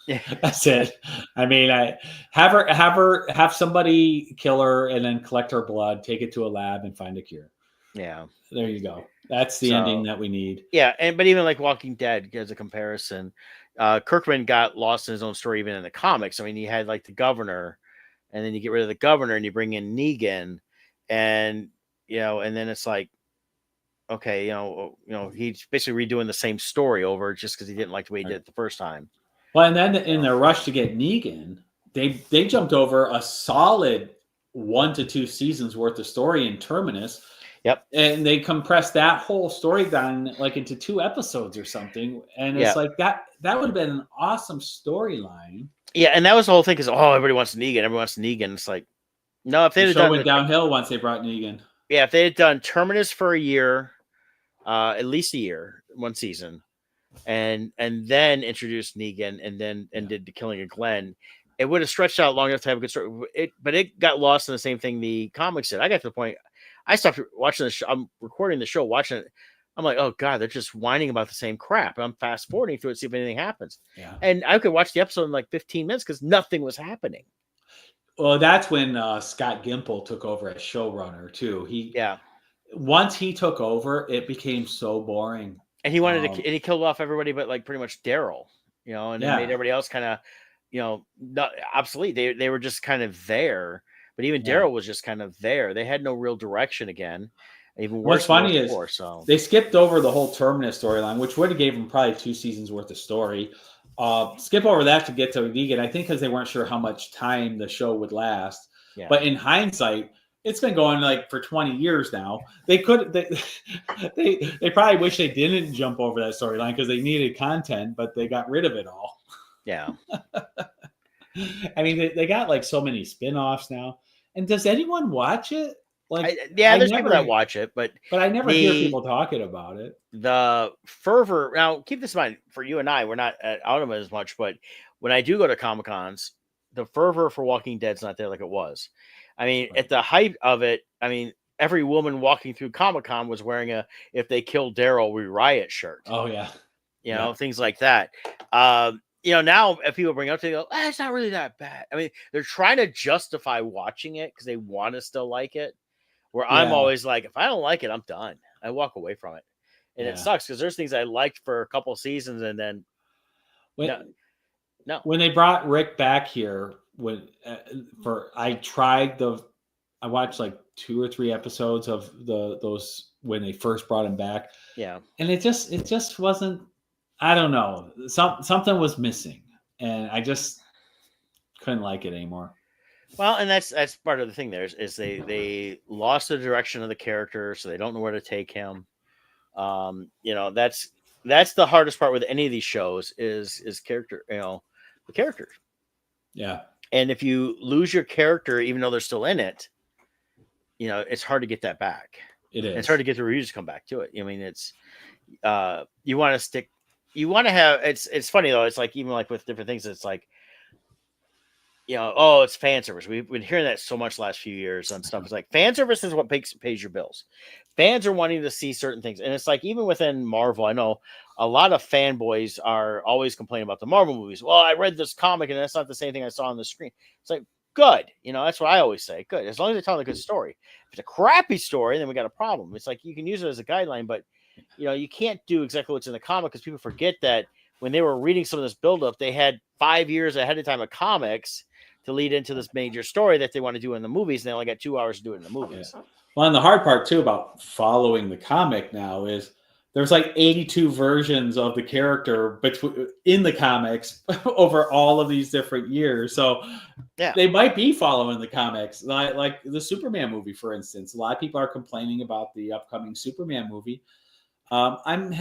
Yeah. That's it. I mean, I have somebody kill her and then collect her blood, take it to a lab, and find a cure. Yeah. There you go. That's the ending that we need. Yeah, but even like Walking Dead, as a comparison, Kirkman got lost in his own story even in the comics. I mean, you had like the governor, and then you get rid of the governor and you bring in Negan, and and then it's like, okay, he's basically redoing the same story over just because he didn't like the way he did it the first time. Well, and then in their rush to get Negan, they jumped over a solid 1 to 2 seasons worth of story in Terminus. Yep. And they compressed that whole story down like into 2 episodes or something. And it's like that would have been an awesome storyline. Yeah, and that was the whole thing, because everybody wants Negan. Everyone wants Negan. It's like, no, if they had done went downhill once they brought Negan. Yeah, if they had done Terminus for a year, at least a year, one season, and then introduced Negan and did the killing of Glenn, it would have stretched out long enough to have a good story. But it got lost in the same thing the comics did. I got to the point I stopped watching the show. I'm recording the show, watching it. I'm like, oh God, they're just whining about the same crap. I'm fast forwarding through it, see if anything happens. Yeah. And I could watch the episode in like 15 minutes because nothing was happening. Well, that's when Scott Gimple took over as showrunner too. Once he took over, it became so boring. And he wanted to, and he killed off everybody, but like pretty much Daryl, and then made everybody else kind of, not obsolete. They were just kind of there, but even Daryl was just kind of there. They had no real direction again. Even worse. What's funny is they skipped over the whole Terminus storyline, which would have gave them probably 2 seasons worth of story. Skip over that to get to Negan, I think, because they weren't sure how much time the show would last. Yeah. But in hindsight, it's been going like for 20 years now. They probably wish they didn't jump over that storyline because they needed content, but they got rid of it all. Yeah. I mean, they got like so many spin-offs now. And does anyone watch it? Like, there's people that watch it, but I never hear people talking about it. The fervor. Now, keep this in mind, for you and I, we're not out of it as much, but when I do go to Comic-Cons, the fervor for Walking Dead's not there like it was. I mean, at the height of it, I mean, every woman walking through Comic-Con was wearing a "If they kill Daryl, we riot" shirt. Oh yeah, things like that. Now if people bring it up, they go, it's not really that bad. I mean, they're trying to justify watching it because they want to still like it. Where I'm always like, if I don't like it, I'm done. I walk away from it. And it sucks because there's things I liked for a couple of seasons and then no. When they brought Rick back here, I watched like 2 or 3 episodes of those when they first brought him back. Yeah. And it just wasn't, I don't know. Something was missing. And I just couldn't like it anymore. Well, and that's part of the thing there is they lost the direction of the character, so they don't know where to take him. That's the hardest part with any of these shows is character, the characters. Yeah. And if you lose your character, even though they're still in it, it's hard to get that back. It is. And it's hard to get the reviews to come back to it. I mean, it's you want to have, it's funny though. It's like, even like with different things, it's like, it's fan service. We've been hearing that so much last few years on stuff. It's like fan service is what pays your bills. Fans are wanting to see certain things. And it's like, even within Marvel, I know a lot of fanboys are always complaining about the Marvel movies. Well, I read this comic and that's not the same thing I saw on the screen. It's like, good. That's what I always say. Good. As long as they're telling a good story. If it's a crappy story, then we got a problem. It's like, you can use it as a guideline, but you can't do exactly what's in the comic because people forget that when they were reading some of this buildup, they had 5 years ahead of time of comics to lead into this major story that they want to do in the movies, and they only got 2 hours to do it in the movies. Yeah. Well, and the hard part too about following the comic now is there's like 82 versions of the character in the comics over all of these different years. So they might be following the comics, like the Superman movie, for instance. A lot of people are complaining about the upcoming Superman movie. I'm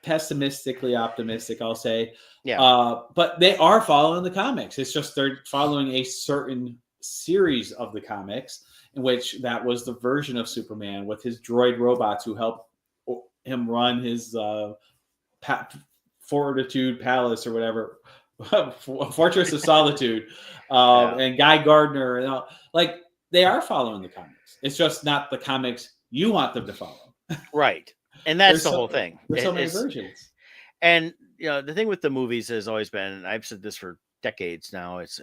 pessimistically optimistic, I'll say. But they are following the comics. It's just they're following a certain series of the comics in which that was the version of Superman with his droid robots who help him run his Fortitude Palace or whatever, Fortress of Solitude, and Guy Gardner, and all. Like, they are following the comics. It's just not the comics you want them to follow. Right. And that's the whole thing. There's so many versions. And the thing with the movies has always been, and I've said this for decades now, it's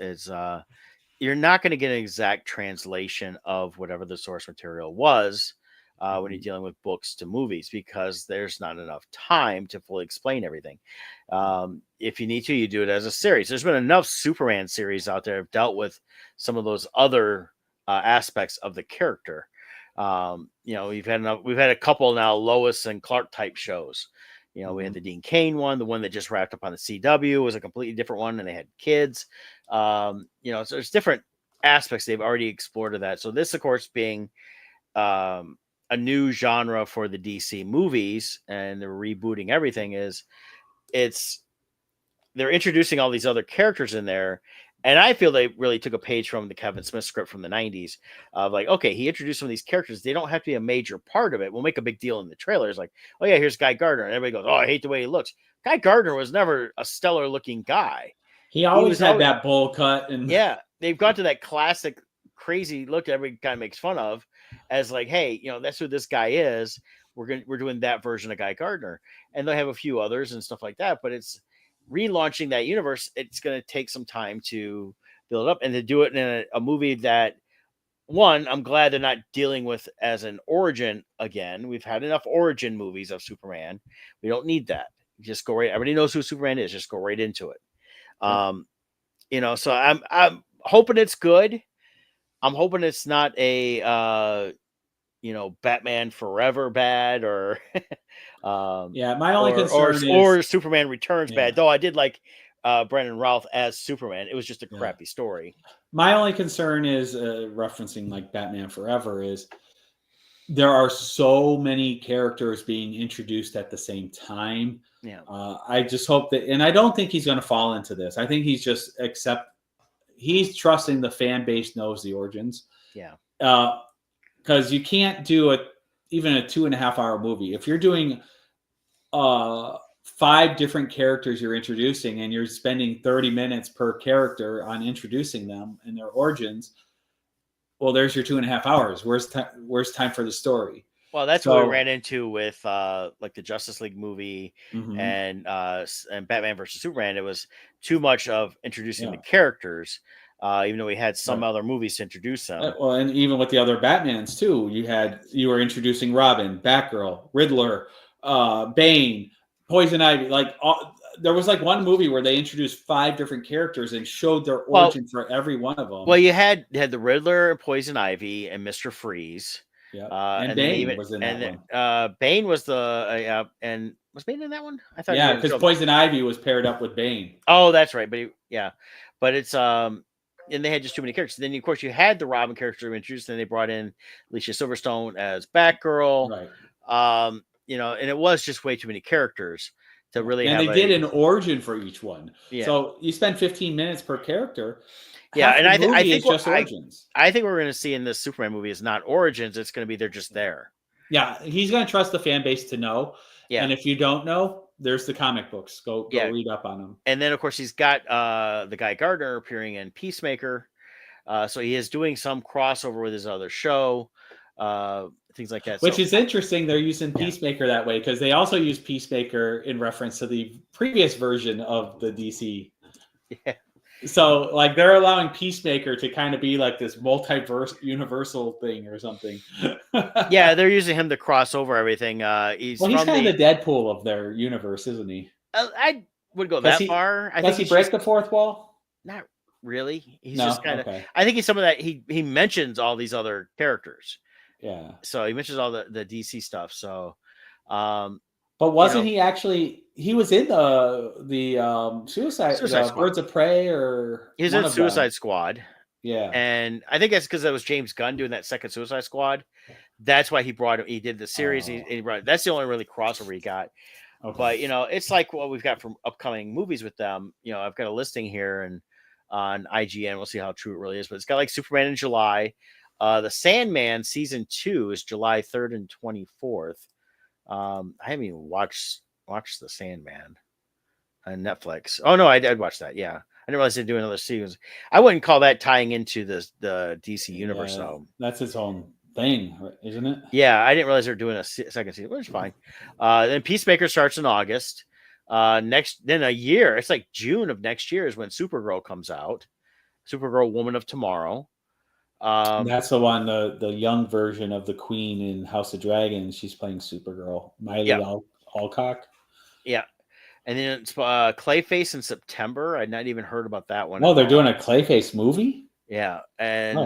you're not going to get an exact translation of whatever the source material was when you're dealing with books to movies, because there's not enough time to fully explain everything. If you need to, you do it as a series. There's been enough Superman series out there that have dealt with some of those other aspects of the character. We've had a couple now Lois and Clark type shows. We had the Dean Cain one, the one that just wrapped up on the CW was a completely different one, and they had kids. So there's different aspects they've already explored of that. So this, of course, being a new genre for the DC movies, and they're rebooting everything, they're introducing all these other characters in there. And I feel they really took a page from the Kevin Smith script from the 90s of like, okay, he introduced some of these characters. They don't have to be a major part of it. We'll make a big deal in the trailers. Like, oh yeah, here's Guy Gardner. And everybody goes, oh, I hate the way he looks. Guy Gardner was never a stellar looking guy. He always had that bowl cut. And they've got to that classic crazy look that everybody kind of makes fun of as like, hey, that's who this guy is. We're doing that version of Guy Gardner. And they'll have a few others and stuff like that. But it's relaunching that universe. It's going to take some time to build up, and to do it in a movie that, one, I'm glad they're not dealing with as an origin again. We've had enough origin movies of Superman. We don't need that. Just go right. Everybody knows who Superman is. Just go right into it. So I'm hoping it's good. I'm hoping it's not a Batman Forever bad, or my only concern or Superman Returns bad. Though I did like Brandon Routh as Superman. It was just a crappy story. My only concern is referencing like Batman Forever is there are so many characters being introduced at the same time. I just hope that, and I don't think he's going to fall into this. I think he's just he's trusting the fan base knows the origins. Because you can't do even a 2.5 hour movie. If you're doing 5 different characters you're introducing, and you're spending 30 minutes per character on introducing them and their origins, well, there's your 2.5 hours. Where's time for the story? Well, that's what we ran into with like the Justice League movie and Batman versus Superman. It was too much of introducing the characters. Even though we had some other movies to introduce them. Well, and even with the other Batmans too, you were introducing Robin, Batgirl, Riddler, Bane, Poison Ivy. There was like one movie where they introduced 5 different characters and showed their origin for every one of them. Well, you had the Riddler, Poison Ivy, and Mr. Freeze. And Bane was in that one. Bane was and was Bane in that one? I thought. Because Poison Ivy was paired up with Bane. Oh, that's right. But it's and they had just too many characters. Then, of course, you had the Robin character introduced. Then they brought in Alicia Silverstone as Batgirl. Right. And it was just way too many characters to really. And they did an origin for each one. Yeah. So you spend 15 minutes per character. Yeah, and I think it's just origins. I think what we're going to see in this Superman movie is not origins. It's going to be they're just there. Yeah, he's going to trust the fan base to know. Yeah. And if you don't know, there's the comic books. Go read up on them. And then, of course, he's got the Guy Gardner appearing in Peacemaker. So he is doing some crossover with his other show, things like that. Which is interesting. They're using Peacemaker that way because they also use Peacemaker in reference to the previous version of the DC. Yeah. So, like, they're allowing Peacemaker to kind of be like this multiverse, universal thing or something. Yeah, they're using him to cross over everything. He's kind of the Deadpool of their universe, isn't he? I would go that far. Does he break the fourth wall? Not really. He's just kind of. Okay. I think he's some of that. He mentions all these other characters. Yeah. So he mentions all the DC stuff. So, But wasn't he actually? He was in the Suicide Squad. Birds of Prey, or He's one in of Suicide them. Squad. Yeah, And I think that's because that was James Gunn doing that second Suicide Squad. That's why he brought him. He did the series. He brought. That's the only really crossover he got. okay. But it's like what we've got from upcoming movies with them. I've got a listing here and on IGN. We'll see how true it really is. But it's got like Superman in July. The Sandman season 2 is July 3rd and 24th. I haven't even watched the Sandman on Netflix. Oh no, I did watch that. Yeah, I didn't realize they're doing another season. I wouldn't call that tying into the DC universe though. That's its own thing, isn't it? Yeah, I didn't realize they're doing a second season, which is fine. Then Peacemaker starts in August. Then a year, it's like June of next year is when Supergirl comes out. Supergirl, Woman of Tomorrow. That's the one, the young version of the Queen in House of Dragons. She's playing Supergirl, Miley Alcock. Yeah, and then it's Clayface in September. I'd not even heard about that one. Oh, they're doing a Clayface movie. Yeah, and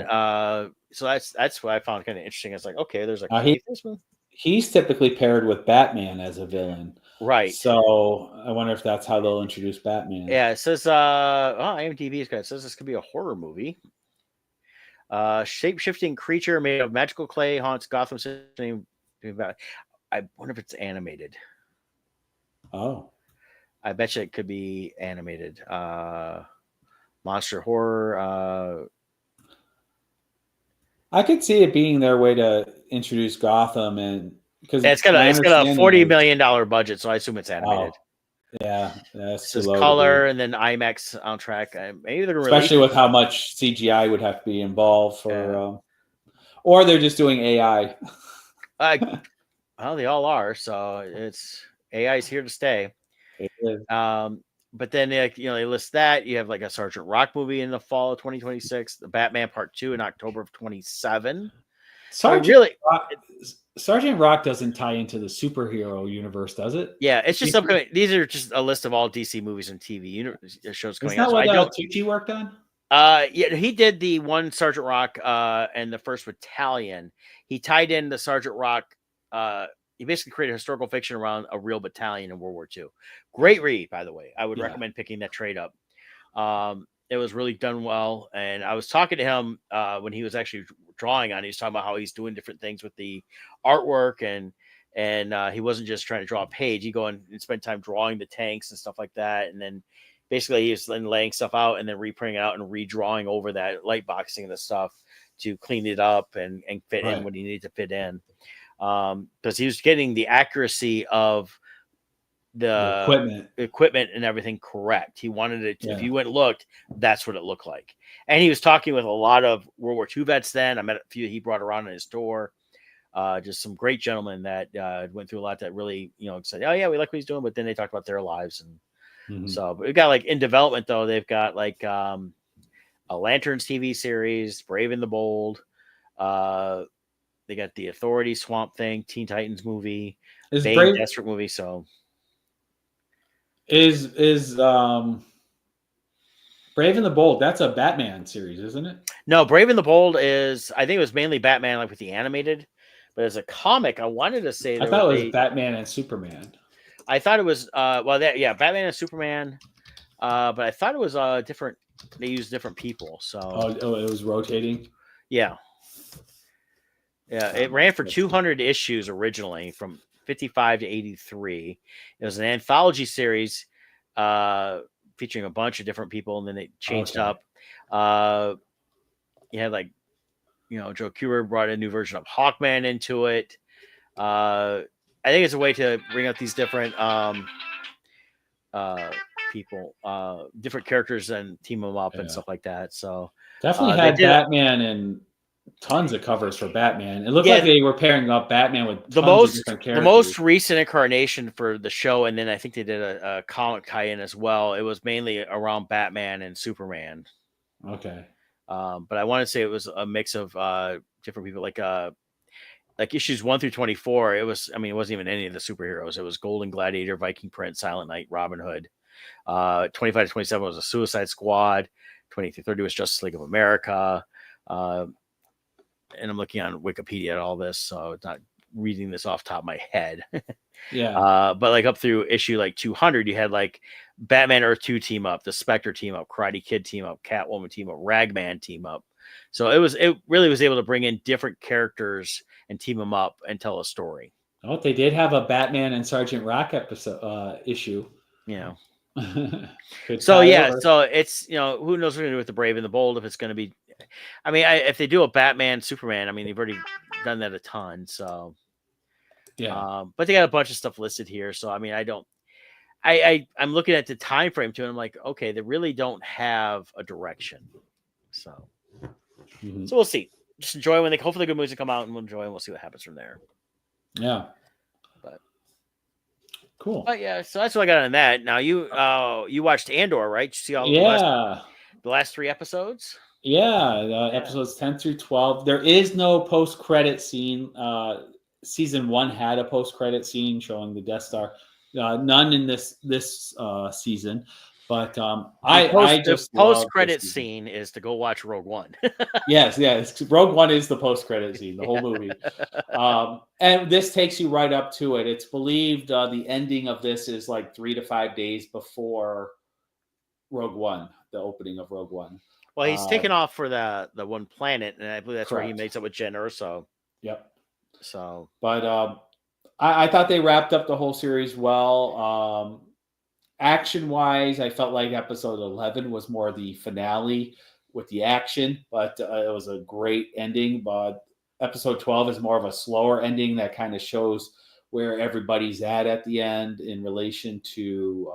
so that's what I found kind of interesting. It's like, okay, there's a Clayface movie. He's typically paired with Batman as a villain, right? So I wonder if that's how they'll introduce Batman. Yeah, it says IMDb is good. It says this could be a horror movie. Shape-shifting creature made of magical clay haunts Gotham City. I wonder if it's animated. Oh, I bet you it could be animated. Monster horror. I could see it being their way to introduce Gotham, and because it's got a $40 million budget, so I assume it's animated. Yeah, that's too low color and then IMAX soundtrack. Maybe they're especially with how much CGI would have to be involved for, or they're just doing AI. Well, they all are. So it's AI is here to stay. But then they list that you have like a Sergeant Rock movie in the fall of 2026, the Batman Part 2 in October of 27. Sergeant Rock doesn't tie into the superhero universe, does it? Yeah, it's just upcoming. These are just a list of all DC movies and TV shows coming out. Is that what Tucci worked on? Yeah, he did the one Sergeant Rock and the first battalion. He tied in the Sergeant Rock. He basically created historical fiction around a real battalion in World War II. Great read, by the way. I would recommend picking that trade up. It was really done well. And I was talking to him when he was actually drawing on it. He was talking about how he's doing different things with the artwork and he wasn't just trying to draw a page. He'd go and spend time drawing the tanks and stuff like that. And then basically he was then laying stuff out and then reprinting it out and redrawing over that, light boxing the stuff to clean it up and fit in what he needed to fit in. Because he was getting the accuracy of the equipment and everything correct. He wanted it to, if you went and looked, that's what it looked like. And he was talking with a lot of World War II vets then. I met a few he brought around in his store. Just some great gentlemen that went through a lot that really, said, oh yeah, we like what he's doing, but then they talked about their lives. And so but we've got like in development though, they've got like a Lanterns TV series, Brave and the Bold. They got the Authority, Swamp Thing, Teen Titans movie, Bane Desperate movie. So is Brave and the Bold? That's a Batman series, isn't it? No, Brave and the Bold is, I think it was mainly Batman, like with the animated, but as a comic, I wanted to say I thought it was Batman and Superman. I thought it was Batman and Superman, but I thought it was different. They used different people, so it was rotating. Yeah, it ran for 200 issues originally from 55 to 83. It was an anthology series featuring a bunch of different people, and then it changed up. You had like, Joe Kubert brought a new version of Hawkman into it. I think it's a way to bring out these different people, different characters, and team them up and stuff like that. So definitely had Batman and tons of covers for Batman. It looked like they were pairing up Batman with tons of different characters. The most recent incarnation for the show, and then I think they did a comic tie-in as well. It was mainly around Batman and Superman. Okay. But I want to say it was a mix of different people, like issues 1 through 24. It wasn't even any of the superheroes. It was Golden Gladiator, Viking Prince, Silent Knight, Robin Hood. 25 to 27 was a Suicide Squad. 20 through 30 was Justice League of America. And I'm looking on Wikipedia at all this, so it's not reading this off the top of my head. Yeah. But like up through issue like 200, you had like Batman Earth 2 team up, the Spectre team up, Karate Kid team up, Catwoman team up, Ragman team up. So it really was able to bring in different characters and team them up and tell a story. Oh, they did have a Batman and Sergeant Rock episode issue. You know. So so it's, who knows what they're gonna do with the Brave and the Bold, if it's gonna be, I mean, if they do a Batman Superman, I mean, they've already done that a ton. So yeah, but they got a bunch of stuff listed here. So I mean, I'm looking at the time frame too, and I'm like, okay, they really don't have a direction. So so we'll see. Just enjoy when hopefully the good movies will come out, and we'll enjoy, and we'll see what happens from there. Yeah. But cool. But yeah, so that's what I got on that. Now you watched Andor, right? Did you see all the last 3 episodes? Yeah, episodes 10 through 12. There is no post-credit scene. Season 1 had a post-credit scene showing the Death Star. None in this season. But I just post-credit scene is to go watch Rogue One. Yes. Rogue One is the post-credit scene, the whole movie. And this takes you right up to it. It's believed the ending of this is like 3 to 5 days before Rogue One, the opening of Rogue One. Well, he's taken off for the one planet, and I believe that's correct. where he makes up with Jen Erso. Yep. So, but I thought they wrapped up the whole series well. Action-wise, I felt like episode 11 was more the finale with the action, but it was a great ending. But episode 12 is more of a slower ending that kind of shows where everybody's at the end in relation to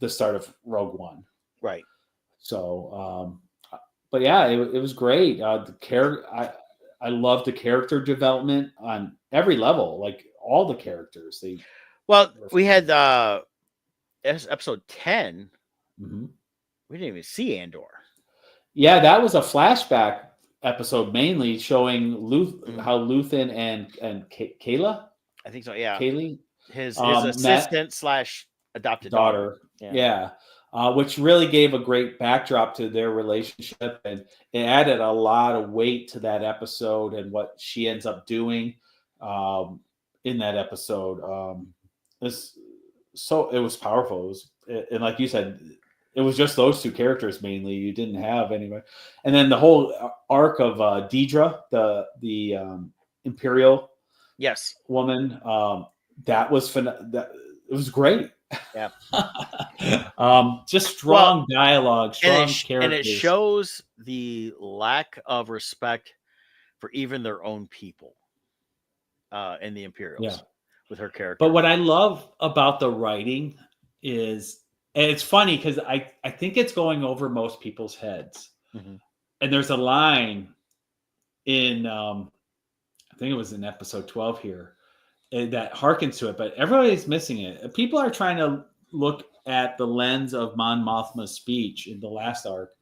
the start of Rogue One. Right. So, but yeah, it was great. I love the character development on every level, like all the characters. We had episode 10. Mm-hmm. We didn't even see Andor. Yeah, that was a flashback episode, mainly showing how Luthen and Kayla. I think so. Yeah, Kaylee, his assistant / adopted daughter. Yeah. Which really gave a great backdrop to their relationship, and it added a lot of weight to that episode and what she ends up doing in that episode. It was powerful. And like you said, it was just those 2 characters mainly. You didn't have anybody, and then the whole arc of Deidre, the Imperial woman. That was it was great. Yeah. Just strong dialogue, strong characters. And it shows the lack of respect for even their own people in the Imperials with her character. But what I love about the writing is, and it's funny because I think it's going over most people's heads. Mm-hmm. And there's a line in, I think it was in episode 12 here, that harkens to it, but everybody's missing it. People are trying to look at the lens of Mon Mothma's speech in the last arc,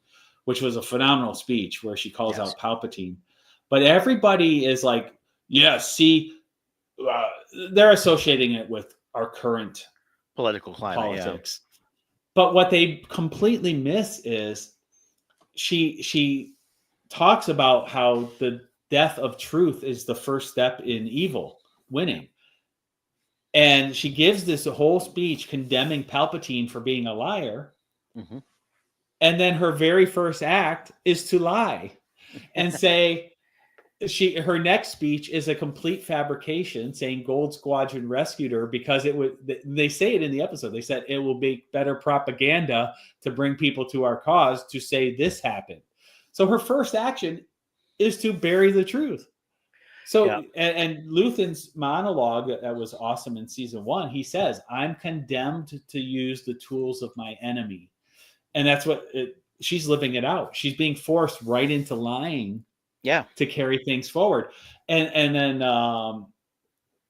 which was a phenomenal speech where she calls out Palpatine. But everybody is like, they're associating it with our current political climate, politics. But what they completely miss is she talks about how the death of truth is the first step in evil winning. And she gives this whole speech condemning Palpatine for being a liar. Mm-hmm. And then her very first act is to lie and say her next speech is a complete fabrication, saying Gold Squadron rescued her because they say it in the episode. They said it will be better propaganda to bring people to our cause to say this happened. So her first action is to bury the truth. So, and Luthen's monologue that was awesome in season 1, he says, I'm condemned to use the tools of my enemy. And that's she's living it out. She's being forced right into lying to carry things forward. And then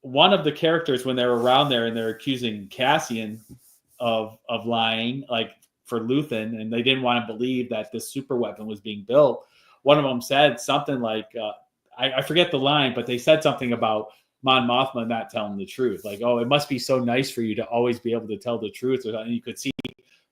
one of the characters, when they're around there and they're accusing Cassian of lying, like for Luthen, and they didn't want to believe that this super weapon was being built, one of them said something like, I forget the line, but they said something about Mon Mothma not telling the truth. Like, oh, it must be so nice for you to always be able to tell the truth. And you could see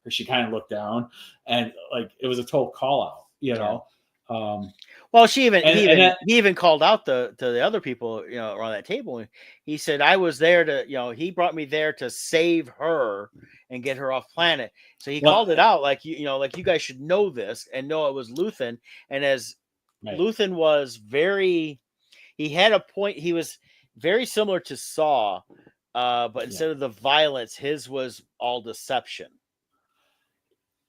her, she kind of looked down, and like it was a total call out, you know? Well, Well, he And even called out to the other people, around that table. And he said, I was there to, he brought me there to save her and get her off planet. So he called it out like, like you guys should know this and know it was Luthen. And as Luthen was he had a point. He was very similar to Saw, but instead of the violence, his was all deception.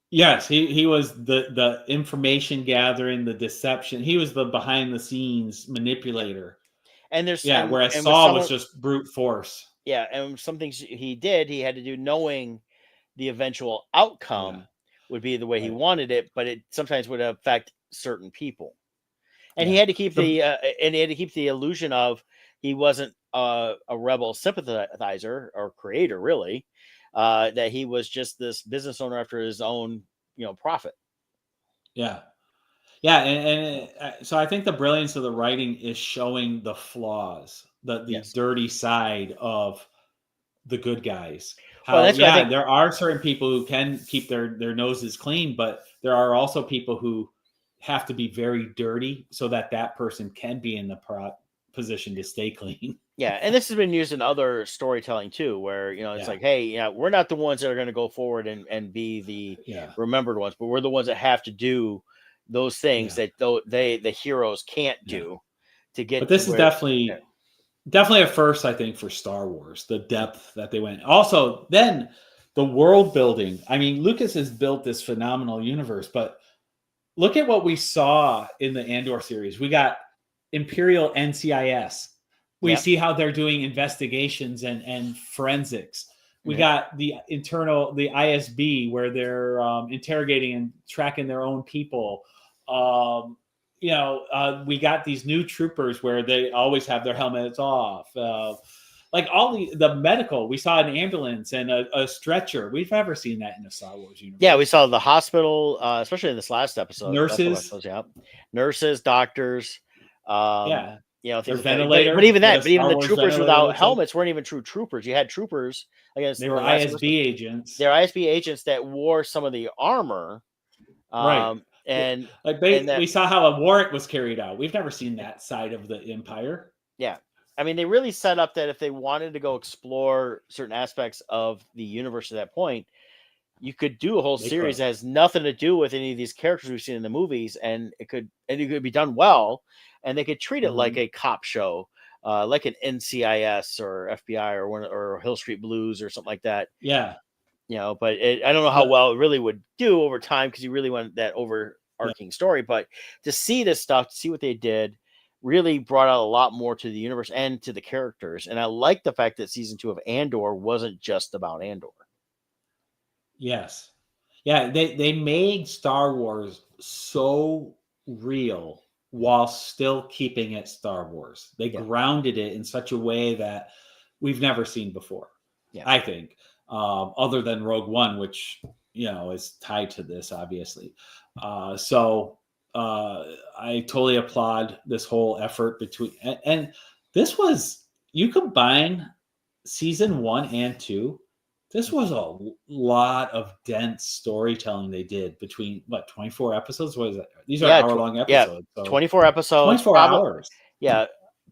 Yes, he was the information gathering, the deception. He was the behind the scenes manipulator. And whereas Saul was just brute force. Yeah, and some things he did, he had to do knowing the eventual outcome would be the way he wanted it, but it sometimes would affect certain people. And he had to keep the illusion of he wasn't a rebel sympathizer or creator, really. That he was just this business owner after his own, profit. Yeah. Yeah. And so I think the brilliance of the writing is showing the flaws, the dirty side of the good guys. There are certain people who can keep their noses clean, but there are also people who have to be very dirty so that person can be in the position to stay clean. Yeah, and this has been used in other storytelling too, where it's like, hey, we're not the ones that are going to go forward and be the remembered ones, but we're the ones that have to do those things that the heroes can't do to get. But this is definitely a first, I think, for Star Wars. The depth that they went. Also, then the world building. I mean, Lucas has built this phenomenal universe, but look at what we saw in the Andor series. We got Imperial NCIS. We see how they're doing investigations and forensics. We got the ISB where they're interrogating and tracking their own people. We got these new troopers where they always have their helmets off. Like all the medical, we saw an ambulance and a stretcher. We've never seen that in the Star Wars universe. Yeah, we saw the hospital, especially in this last episode. Nurses, doctors. Their ventilator. But even the troopers without helmets weren't even true troopers. You had troopers. They were ISB agents. They're ISB agents that wore some of the armor. Right. And we saw how a warrant was carried out. We've never seen that side of the Empire. Yeah. I mean, they really set up that if they wanted to go explore certain aspects of the universe at that point, you could do a whole series that has nothing to do with any of these characters we've seen in the movies, and it could be done well, and they could treat it like a cop show, like an NCIS or FBI or Hill Street Blues or something like that. Yeah. But I don't know how well it really would do over time because you really want that overarching story. But to see this stuff, to see what they did, really brought out a lot more to the universe and to the characters. And I like the fact that season 2 of Andor wasn't just about Andor. Yes. Yeah, they made Star Wars so real while still keeping it Star Wars. They grounded it in such a way that we've never seen before, I think, other than Rogue One, which, is tied to this, obviously. I totally applaud this whole effort and this was, you combine season 1 and 2, this was a lot of dense storytelling they did between 24 episodes. What is that? These are hour-long episodes. Yeah, 24 episodes. 24 hours. Yeah,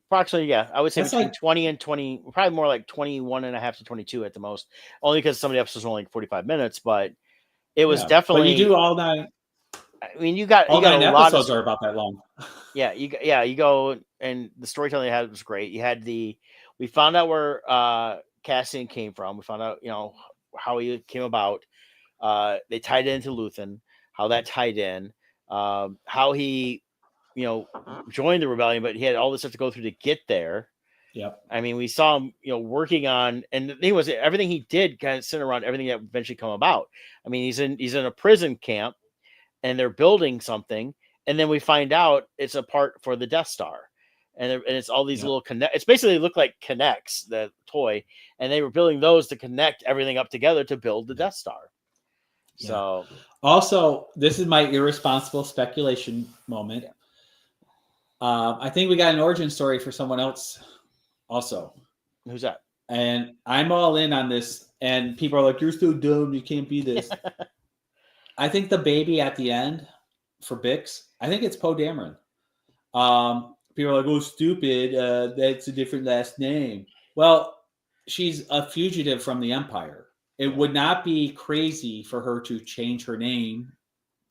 approximately. Yeah, I would say between 20 and 20, probably more like 21 and a half to 22 at the most. Only because some of the episodes were only like 45 minutes, but it was definitely. But you do all night. I mean, you got a lot episodes of are about that long. You go, and the storytelling they had was great. You had we found out where Cassian came from. We found out, how he came about. They tied it into Luthen, how that tied in, how he, joined the rebellion, but he had all this stuff to go through to get there. Yep. I mean, we saw him, working on, and the thing was, everything he did kind of centered around everything that eventually come about. I mean, he's in a prison camp, and they're building something, and then we find out it's a part for the Death Star. And it's all these little it's basically looked like Connects, the toy, and they were building those to connect everything up together to build the Death Star. Yeah. So also, this is my irresponsible speculation moment. I think we got an origin story for someone else also. Who's that? And I'm all in on this, and people are like, you're so dumb, you can't be this. I think the baby at the end for Bix, I think it's Poe Dameron. People are like, "Oh, stupid! That's a different last name." Well, she's a fugitive from the Empire. It would not be crazy for her to change her name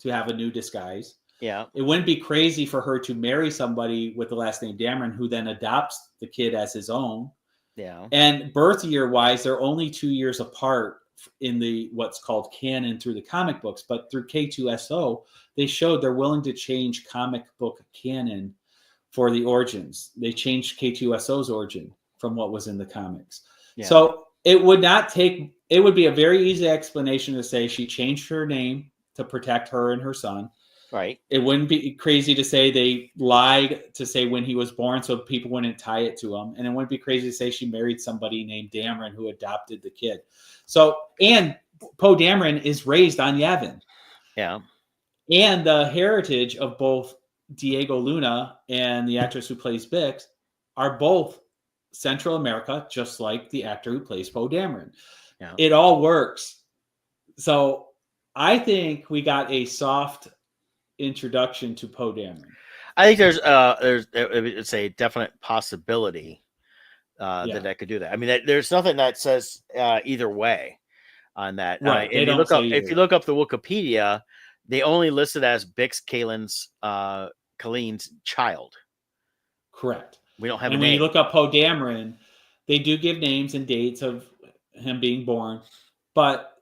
to have a new disguise. Yeah. It wouldn't be crazy for her to marry somebody with the last name Dameron, who then adopts the kid as his own. Yeah. And birth year wise, they're only 2 years apart in the what's called canon through the comic books. But through K2SO, they showed they're willing to change comic book canon for the origins. They changed K2SO's origin from what was in the comics. Yeah. So it would not take, it would be a very easy explanation to say she changed her name to protect her and her son. Right. It wouldn't be crazy to say they lied to say when he was born so people wouldn't tie it to him. And it wouldn't be crazy to say she married somebody named Dameron who adopted the kid. So, and Poe Dameron is raised on Yavin. Yeah. And the heritage of both Diego Luna and the actress who plays Bix are both Central America, just like the actor who plays Poe Dameron. Yeah. It all works. So I think we got a soft introduction to Poe Dameron. I think it's a definite possibility that could do that. I mean, there's nothing that says either way on that. Right. If you look up the Wikipedia, they only listed as Bix Colleen's child. Correct. We don't have and a when name. You look up Poe Dameron, they do give names and dates of him being born, but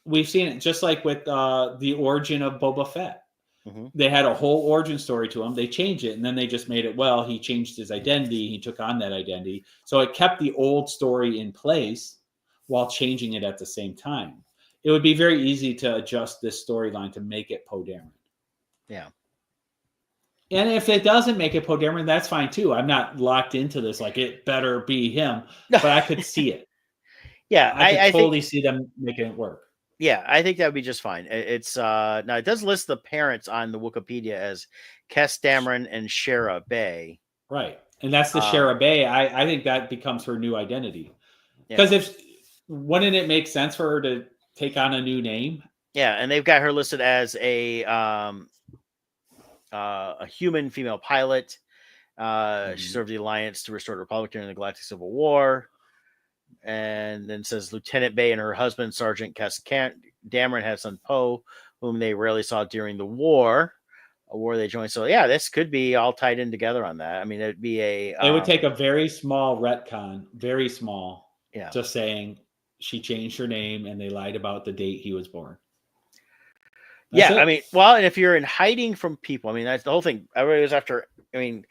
we've seen it just like with the origin of Boba Fett. Mm-hmm. They had a whole origin story to him. They changed it, and then they just made it, well, he changed his identity. He took on that identity. So it kept the old story in place while changing it at the same time. It would be very easy to adjust this storyline to make it Poe Dameron. Yeah. And if it doesn't make it Poe Dameron, that's fine too. I'm not locked into this, like it better be him, but I could see it. Yeah, I totally see them making it work. Yeah, I think that would be just fine. It's now it does list the parents on the Wikipedia as Kes Dameron and Shara Bay. Right. And that's the Shara Bay. I think that becomes her new identity. Because wouldn't it make sense for her to take on a new name? Yeah, and they've got her listed as a human female pilot. She served the Alliance to restore the Republic during the Galactic Civil War. And then says Lieutenant Bay and her husband, Sergeant Kes Dameron, have son Poe, whom they rarely saw during the war, a war they joined. So yeah, this could be all tied in together on that. I mean, it'd be it would take a very small retcon, very small. Yeah. Just saying she changed her name and they lied about the date he was born. That's it. I mean, well, and if you're in hiding from people, I mean, that's the whole thing. Everybody was after, I mean,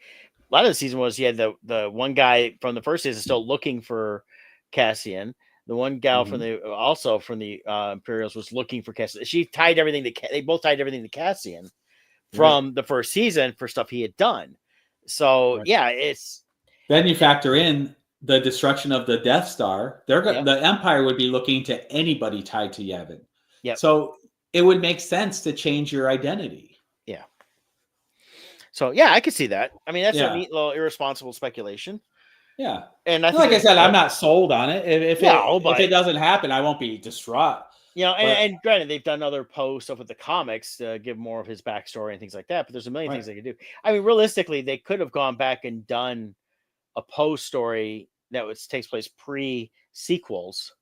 a lot of the season was you had the one guy from the first season still looking for Cassian. The one gal from the Imperials was looking for Cassian. She tied everything they both tied everything to Cassian from the first season for stuff he had done. So yeah, it's then you factor in the destruction of the Death Star. The Empire would be looking to anybody tied to Yavin. Yeah. So it would make sense to change your identity. Yeah. So yeah, I could see that. I mean, that's a neat little irresponsible speculation. Yeah. And I think I said, I'm not sold on it. If it doesn't happen, I won't be distraught. You know, and granted, they've done other Poe stuff with the comics to give more of his backstory and things like that, but there's a million things they could do. I mean, realistically, they could have gone back and done a Poe story that takes place pre-sequels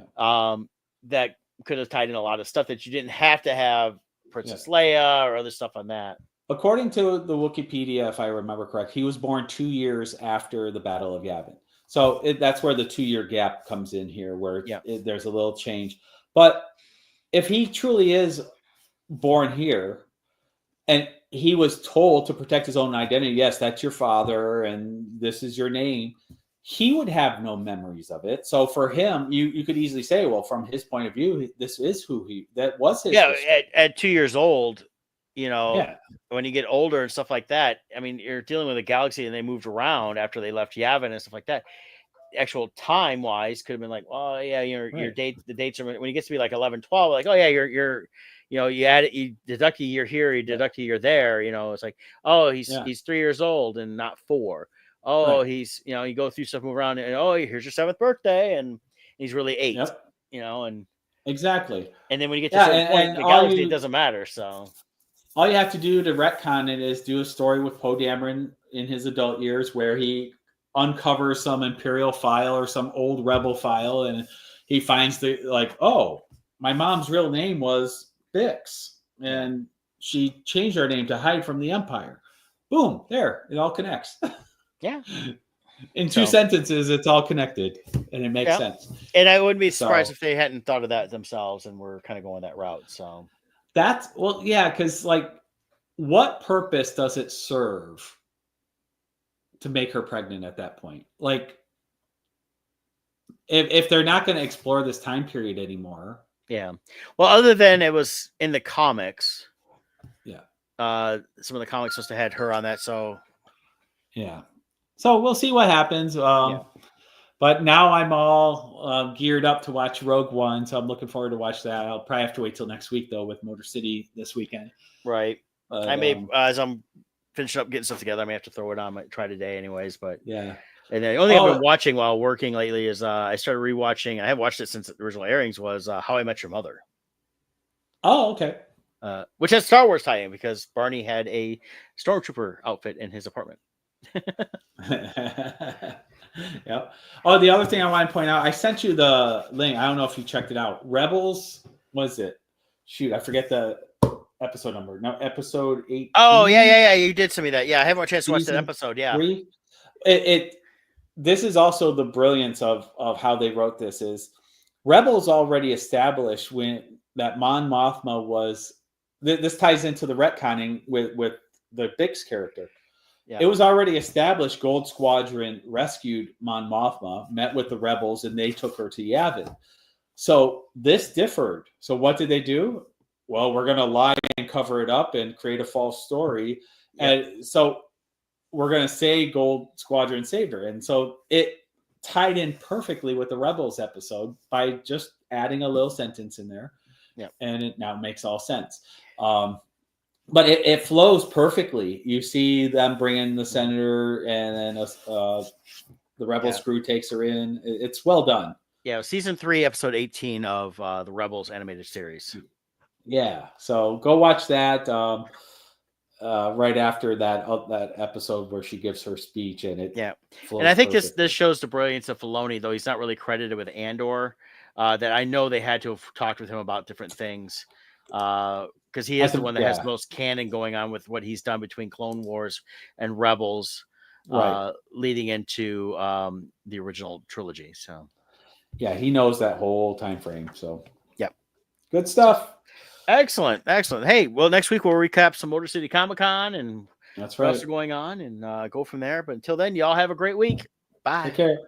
that could have tied in a lot of stuff that you didn't have to have Princess Leia or other stuff on that. According to the Wikipedia, if I remember correct, he was born 2 years after the Battle of Yavin. So that's where the 2-year gap comes in here, where there's a little change. But if he truly is born here and he was told to protect his own identity, yes, that's your father and this is your name, he would have no memories of it. So for him, you could easily say, well, from his point of view, this is that was his. Yeah, at 2 years old, you know, when you get older and stuff like that, I mean, you're dealing with a galaxy and they moved around after they left Yavin and stuff like that. Actual time wise could have been like, oh yeah, your date, the dates are when you get to be like 11, 12, like, oh yeah, you're you know, you deduct a year here, you deduct a year there, you know, it's like, oh, he's 3 years old and not 4. Oh, he's, you know, you go through stuff, move around, and oh, here's your 7th birthday, and he's really 8, you know, and exactly. And then when you get to a certain point in the galaxy, it doesn't matter. So all you have to do to retcon it is do a story with Poe Dameron in his adult years where he uncovers some Imperial file or some old Rebel file, and he finds oh, my mom's real name was Bix, and she changed her name to hide from the Empire. Boom, there, it all connects. Yeah. In two sentences, it's all connected, and it makes sense. And I wouldn't be surprised if they hadn't thought of that themselves and were kind of going that route. So that's because what purpose does it serve to make her pregnant at that point? Like, if they're not going to explore this time period anymore. Yeah. Well, other than it was in the comics. Yeah. Some of the comics must have had her on that. So. Yeah. So we'll see what happens. But now I'm all geared up to watch Rogue One, so I'm looking forward to watch that. I'll probably have to wait till next week though with Motor City this weekend. Right. I may as I'm finishing up getting stuff together, I may have to throw it on. I might try today, anyways. But yeah. And the only thing I've been watching while working lately is I started rewatching. I have watched it since the original airings. Was How I Met Your Mother. Oh, okay. Which has Star Wars tie-in because Barney had a stormtrooper outfit in his apartment. Yep. Oh, the other thing I want to point out, I sent you the link. I don't know if you checked it out. Rebels, was it? Shoot, I forget the episode number. No, episode 8. Oh, yeah. You did send me that. Yeah, I haven't had a chance to watch that episode. Yeah. 3. This is also the brilliance of how they wrote this is Rebels already established when that Mon Mothma was. This ties into the retconning with the Bix character. Yeah. It was already established Gold Squadron rescued Mon Mothma, met with the rebels, and they took her to Yavin. So this differed. So what did they do? Well, we're going to lie and cover it up and create a false story. Yep. And so we're going to say Gold Squadron saved her. And so it tied in perfectly with the Rebels episode by just adding a little sentence in there. Yep. And it now makes all sense. But it flows perfectly. You see them bringing the senator, and then the Rebels crew takes her in. It's well done. Yeah, season 3, episode 18 of the Rebels animated series. Yeah, so go watch that right after that episode where she gives her speech, and it flows. And I think this shows the brilliance of Filoni, though he's not really credited with Andor. That I know they had to have talked with him about different things. Because he is the one that has the most canon going on with what he's done between Clone Wars and Rebels, leading into the original trilogy. So, yeah, he knows that whole time frame. So, yep, good stuff. Excellent. Hey, well, next week we'll recap some Motor City Comic-Con and what else is going on, and go from there. But until then, y'all have a great week. Bye. Take care.